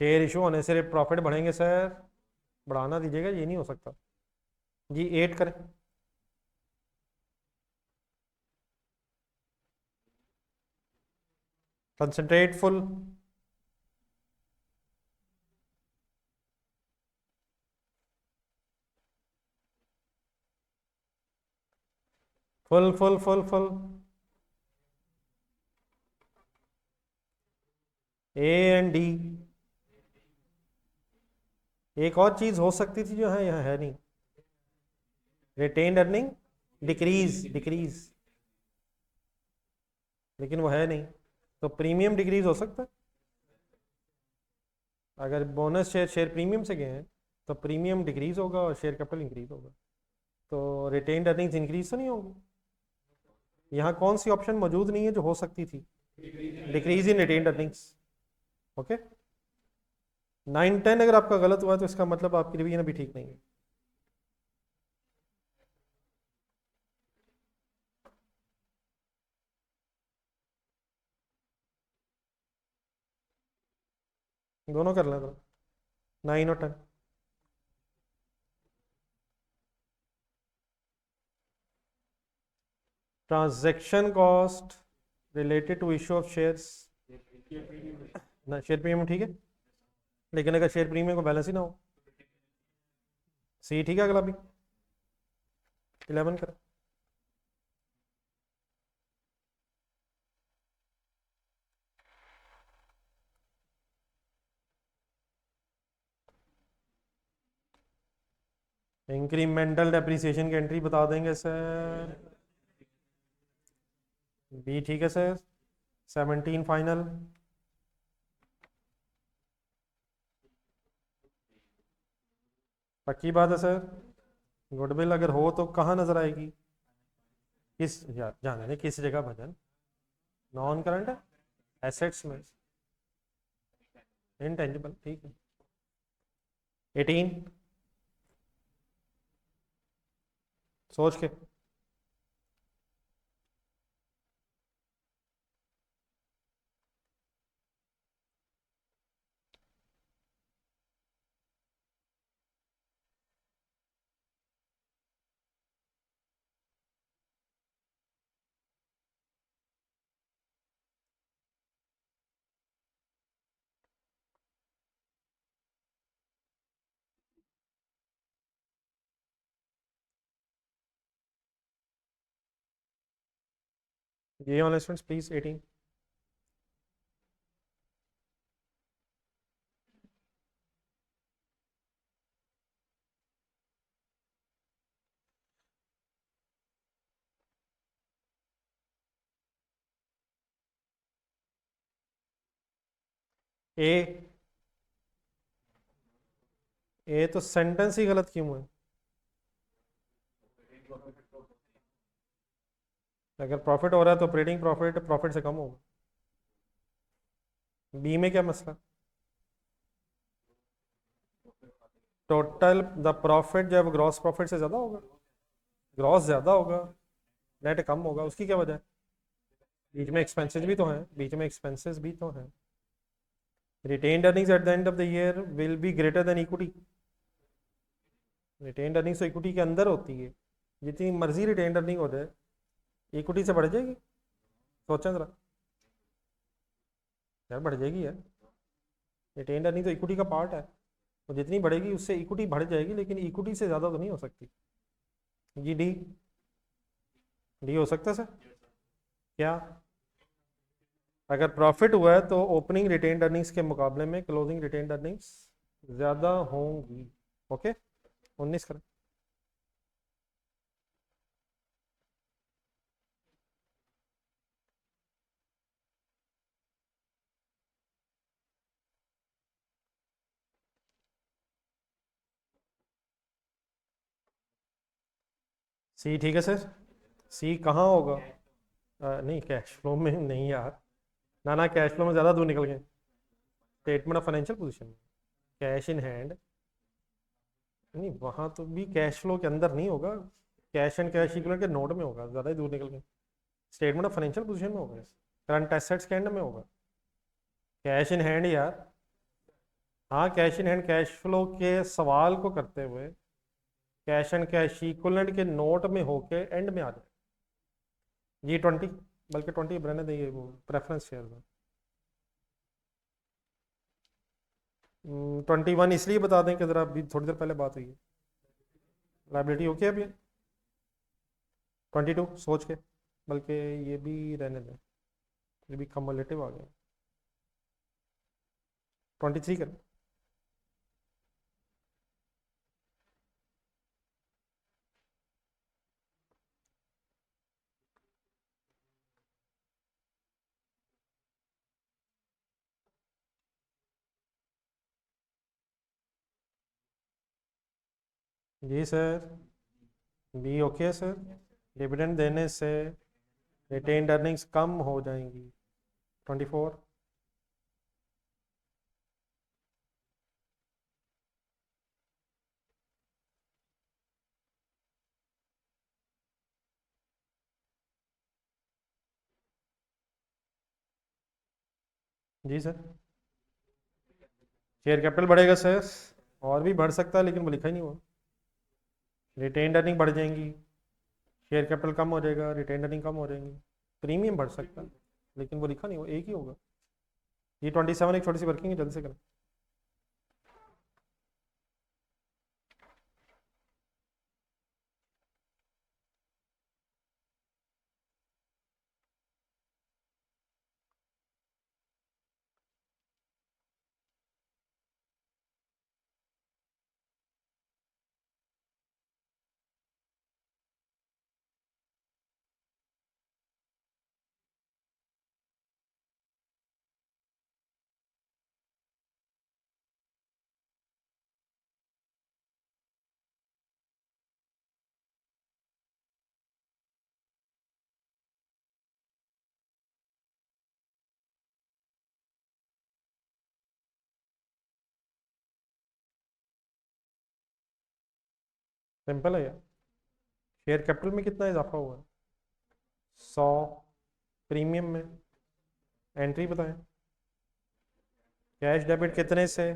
शेयर इशू होने से प्रॉफिट बढ़ेंगे सर, बढ़ाना दीजिएगा, ये नहीं हो सकता जी। 8 करें। Concentrate full. Full full full full. A and D. एक और चीज हो सकती थी जो है यहाँ है नहीं, रिटेन्ड अर्निंग डिक्रीज डिक्रीज, लेकिन वो है नहीं, तो प्रीमियम डिक्रीज हो सकता है। अगर बोनस शेयर प्रीमियम से गए हैं तो प्रीमियम डिक्रीज होगा और शेयर कैपिटल इंक्रीज होगा, तो रिटेन्ड अर्निंग्स इंक्रीज तो नहीं होगी। यहाँ कौन सी ऑप्शन मौजूद नहीं है जो हो सकती थी? Decrease in retained earnings. Okay, 9-10 अगर आपका गलत हुआ तो इसका मतलब आपकी रिवीजन अभी ठीक नहीं है। दोनों कर लें तो 9 और 10। Transaction cost related to issue of shares, ना शेयर प्रीमियम ठीक है, लेकिन अगर शेयर प्रीमियम को बैलेंस ही ना हो। सी ठीक है, अगला भी 11 कर। इंक्रीमेंटल डेप्रिसिएशन की एंट्री बता देंगे सर। बी ठीक है सर। 17 फाइनल। पक्की बात है सर। गुडविल अगर हो तो कहाँ नजर आएगी? किस यार जाने ने किस जगह भजन? नॉन करंट एसेट्स में, इनटेंजिबल ठीक है। 18 सोच के। ये ऑनलाइन स्टूडेंट्स प्लीज 18। ए, ए तो सेंटेंस ही गलत क्यों है? अगर प्रॉफिट हो रहा है तो ऑपरेटिंग प्रॉफिट प्रॉफिट से कम होगा। बी में क्या मसला? टोटल द प्रॉफिट जब ग्रॉस प्रॉफिट से ज़्यादा होगा, ग्रॉस ज़्यादा होगा, नेट कम होगा, उसकी क्या वजह है? बीच में एक्सपेंसेस भी तो हैं, बीच में एक्सपेंसेस भी तो हैं। Retained earnings at the end of the year will be greater than equity. Retained earnings तो इक्विटी के अंदर होती है, जितनी मर्जी रिटेन्ड अर्निंग हो जाए इक्विटी से बढ़ जाएगी। सोचें जरा यार, बढ़ जाएगी यार। रिटेन्ड अर्निंग तो इक्विटी का पार्ट है, तो जितनी बढ़ेगी उससे इक्विटी बढ़ जाएगी, लेकिन इक्विटी से ज़्यादा तो नहीं हो सकती। जी डी, डी हो सकता है सर। क्या? अगर प्रॉफिट हुआ है तो ओपनिंग रिटेन्ड अर्निंग्स के मुकाबले में क्लोजिंग रिटेन्ड अर्निंग्स ज़्यादा होंगी। ओके, 19 करें। सी ठीक है सर। सी कहाँ होगा? नहीं, कैश फ्लो में नहीं यार, ना ना, कैश फ्लो में ज़्यादा दूर निकल गए। Statement of financial position, cash in hand, नहीं वहाँ तो भी कैश फ्लो के अंदर नहीं होगा, कैश एंड कैश इक्विवेलेंट के नोट में होगा, ज़्यादा ही दूर निकल गए। स्टेटमेंट ऑफ फाइनेंशियल पोजीशन में होगा, करंट एसेट्स के एंड में होगा। कैश इन हैंड यार, हाँ, cash in hand cash flow के सवाल को करते हुए कैश एंड कैश इक्विवेलेंट के नोट में होके एंड में आ जाए G20, बल्कि 20 रहने देंगे, वो प्रेफरेंस शेयर में 21 इसलिए बता दें कि ज़रा अभी थोड़ी देर पहले बात हुई है। लाइबिलिटी ओके अभी 22 सोच के, बल्कि ये भी रहने दें, ये भी कम्युलेटिव आ गया 23 करें। जी sir, B okay sir. Dividend देने से रिटेन्ड अर्निंग्स कम हो जाएंगी 24। जी सर, शेयर कैपिटल बढ़ेगा सर, और भी बढ़ सकता है लेकिन वो लिखा ही नहीं हुआ। रिटेन्ड अर्निंग बढ़ जाएंगी, शेयर कैपिटल कम हो जाएगा, रिटेन्ड अर्निंग कम हो जाएंगी, प्रीमियम बढ़ सकता है लेकिन वो लिखा नहीं हुआ, एक ही होगा। ये 27 एक छोटी सी वर्किंग है, जल्दी से करें। सिंपल है यार। शेयर कैपिटल में कितना इजाफा हुआ है? 100। प्रीमियम में एंट्री बताएं। कैश डेबिट कितने से?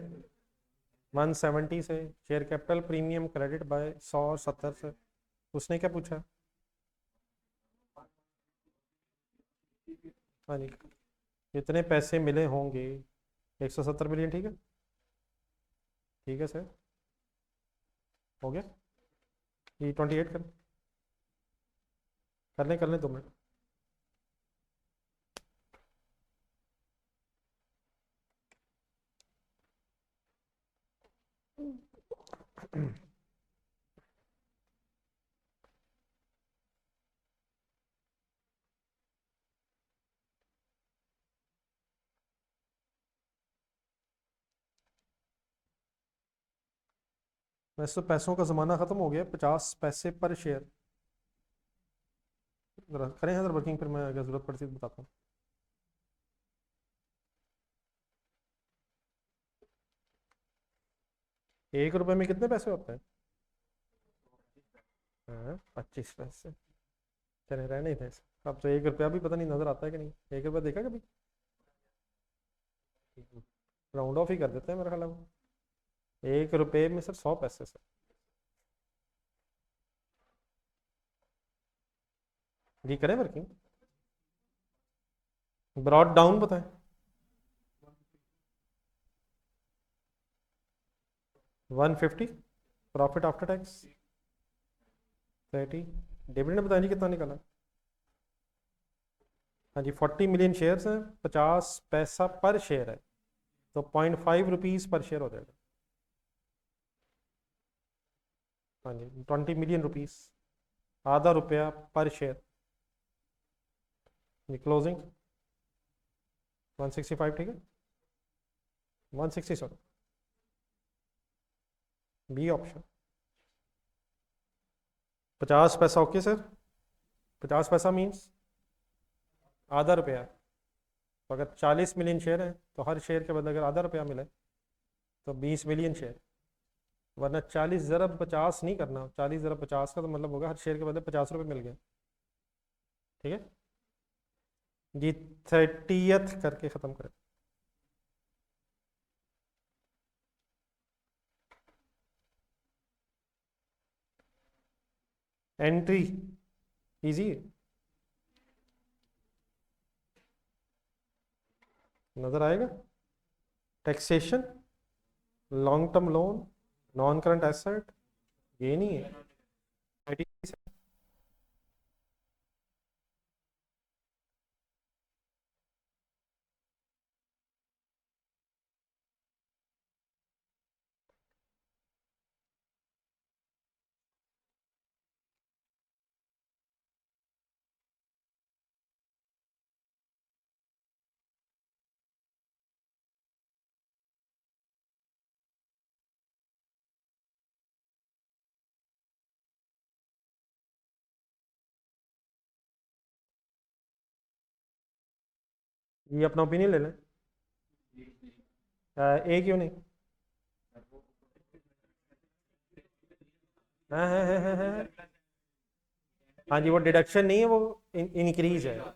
170 से। Share capital premium credit by 100 और 70 से। उसने क्या पूछा? हाँ जी, कितने पैसे मिले होंगे? 170 मिलियन, ठीक है। ठीक है सर, हो गया। ये 28 कर लें 2 मिनट। वैसे तो पैसों का ज़माना ख़त्म हो गया, 50 पैसे पर शेयर। ज़रा करें हैं वर्किंग, फिर मैं अगर ज़रूरत पड़ती है तो बताता हूँ। 1 रुपए में कितने पैसे होते हैं? हाँ, 25 पैसे। चले रहने थे। अब तो 1 रुपया भी पता नहीं नज़र आता है कि नहीं। 1 रुपया देखा कभी? राउंड ऑफ ही कर देते हैं मेरा ख्याल है वो। 1 रुपये में सर 100 पैसे सर। जी करें वर्किंग। ब्रॉड डाउन बताएं। 150। Profit after tax 30। डिविडेंड बताएं जी कितना निकला? हाँ जी, 40 मिलियन शेयर्स हैं, 50 पैसा पर शेयर है, तो 0.5 रुपीज़ पर शेयर हो जाएगा। हाँ जी, 20 मिलियन रुपीज़, आधा रुपया पर शेयर। ये क्लोजिंग 165, ठीक है। 160 सॉरी, बी ऑप्शन। 50 पैसा ओके सर। 50 पैसा मीन्स आधा रुपया। तो अगर 40 मिलियन शेयर हैं तो हर शेयर के बदले अगर आधा रुपया मिले तो 20 मिलियन शेयर। वरना 40 ज़रब 50 नहीं करना, 40 ज़रब 50 का तो मतलब होगा हर शेयर के बदले 50 रुपये मिल गए, ठीक है जी। 30th करके ख़त्म करें। एंट्री इजी नजर आएगा। Taxation, long term loan, non current asset, ये नहीं है। ये अपना ओपिनियन ले लें। ए क्यों नहीं? है। हाँ जी, वो डिडक्शन नहीं है, वो इंक्रीज है।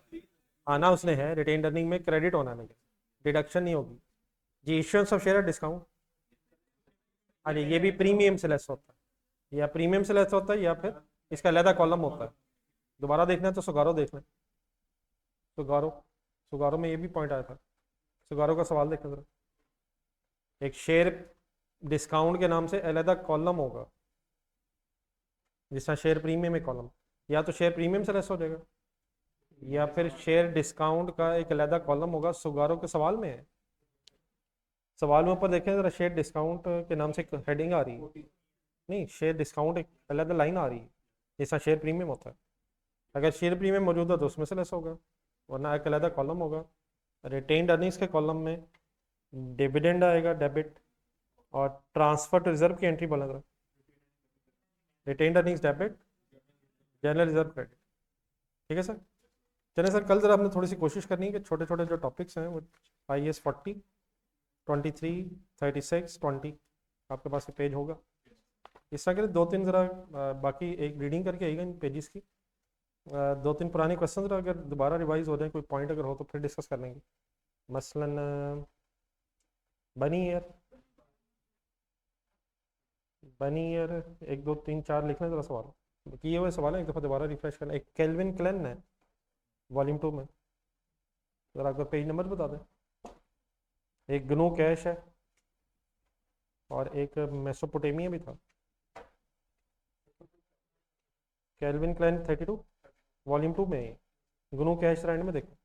आना उसने है, रिटेन अर्निंग में क्रेडिट होना नहीं, डिडक्शन नहीं होगी जी। इश्यूएंस ऑफ शेयर डिस्काउंट, हाँ जी, ये भी प्रीमियम से लेस होता है, या प्रीमियम से लेस होता है, या फिर इसका अलहदा कॉलम होता है। दोबारा देखना है तो सुगारो देखना है। सुगारो, सुगारो में ये भी पॉइंट आया था। सुगारो का सवाल देखना जरा। एक शेयर डिस्काउंट के नाम से अलहदा कॉलम होगा, जिस तरह शेयर प्रीमियम में कॉलम, या तो शेयर प्रीमियम से लेस हो जाएगा, या फिर शेयर डिस्काउंट का एक अलहदा कॉलम होगा। सुगारो के सवाल में है, सवाल में ऊपर देखें जरा, शेयर डिस्काउंट के नाम से एक हेडिंग आ रही है। नहीं, शेयर डिस्काउंट एक अलग लाइन आ रही है, जैसा शेयर प्रीमियम होता है। अगर शेयर प्रीमियम मौजूद है तो उसमें से लेस होगा, वरना एक अलग कॉलम होगा। रिटेन्ड अर्निंग्स के कॉलम में डिविडेंड आएगा, डेबिट, और ट्रांसफर टू रिजर्व की एंट्री बोला जरा। Retained earnings debit, general reserve credit. ठीक है सर। चलिए सर, कल जरा हमने थोड़ी सी कोशिश करनी है कि छोटे छोटे जो टॉपिक्स हैं वो IAS 40, 23, 36, 20, आपके पास पेज होगा इस तरह के दो तीन जरा, बाकी एक रीडिंग करके आएगा इन पेजेस की। दो तीन पुराने क्वेश्चन जरा अगर दोबारा रिवाइज हो जाए, कोई पॉइंट अगर हो तो फिर डिस्कस कर लेंगे। मसलन बनी ईयर, बनी ईयर 1 2 3 4 लिखना जरा सवाल, किए हुए सवाल है, एक दफ़ा दोबारा रिफ्रेश करना। एक केल्विन क्लेन है वॉल्यूम 2 में, जरा अगर पेज नंबर बता दें। एक ग्नू कैश है, और एक मेसोपोटामिया भी था। केल्विन क्लेन 32 वॉल्यूम 2 में, ग्नू कैश एंड में देखो।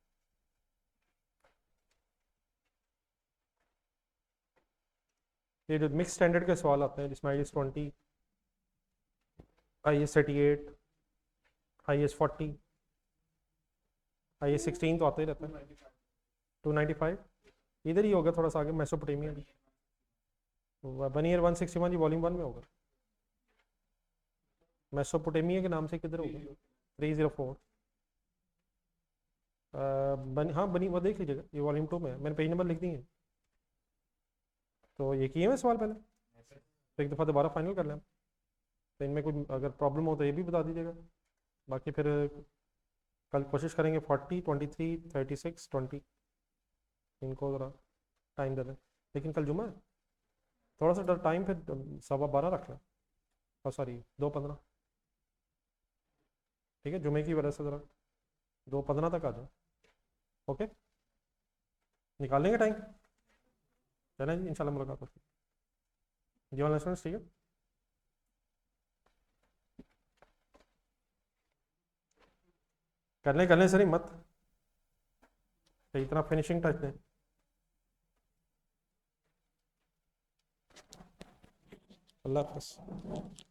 ये जो मिक्स स्टैंडर्ड के सवाल आते हैं जिसमें IAS 20, IAS 38, IAS 40, IAS 16 तो आता ही रहता है। 295 इधर ही होगा, थोड़ा सा आगे मेसोपोटामिया भी। बनी ईयर 161 जी वॉल्यूम 1 में होगा। मेसोपोटामिया के नाम से किधर होगा? 304। हाँ बनी, वो देख लीजिएगा, ये वॉल्यूम 2 में है, मैंने पेज नंबर लिख दिए। तो ये किए हुए सवाल पहले, तो एक दफ़ा दोबारा फाइनल कर लें। तो इनमें कोई अगर प्रॉब्लम हो तो ये भी बता दीजिएगा। बाकी फिर कल कोशिश करेंगे 40, 23, 36, 20, इनको ज़रा टाइम दे दें। लेकिन कल जुम्मा है, थोड़ा सा टाइम फिर 12:15 रख लें, और सॉरी 2:15। ठीक है, जुमे की वजह से ज़रा 2:15 तक आ जाए। ओके, निकाल लेंगे टाइम। चलें जी, इंशाल्लाह मुलाकात होती है जी। ऑनलाइन स्टूडेंट्स ठीक है, कर लें सर, मत इतना फिनिशिंग टच दें। अल्लाह हाफ़िज़।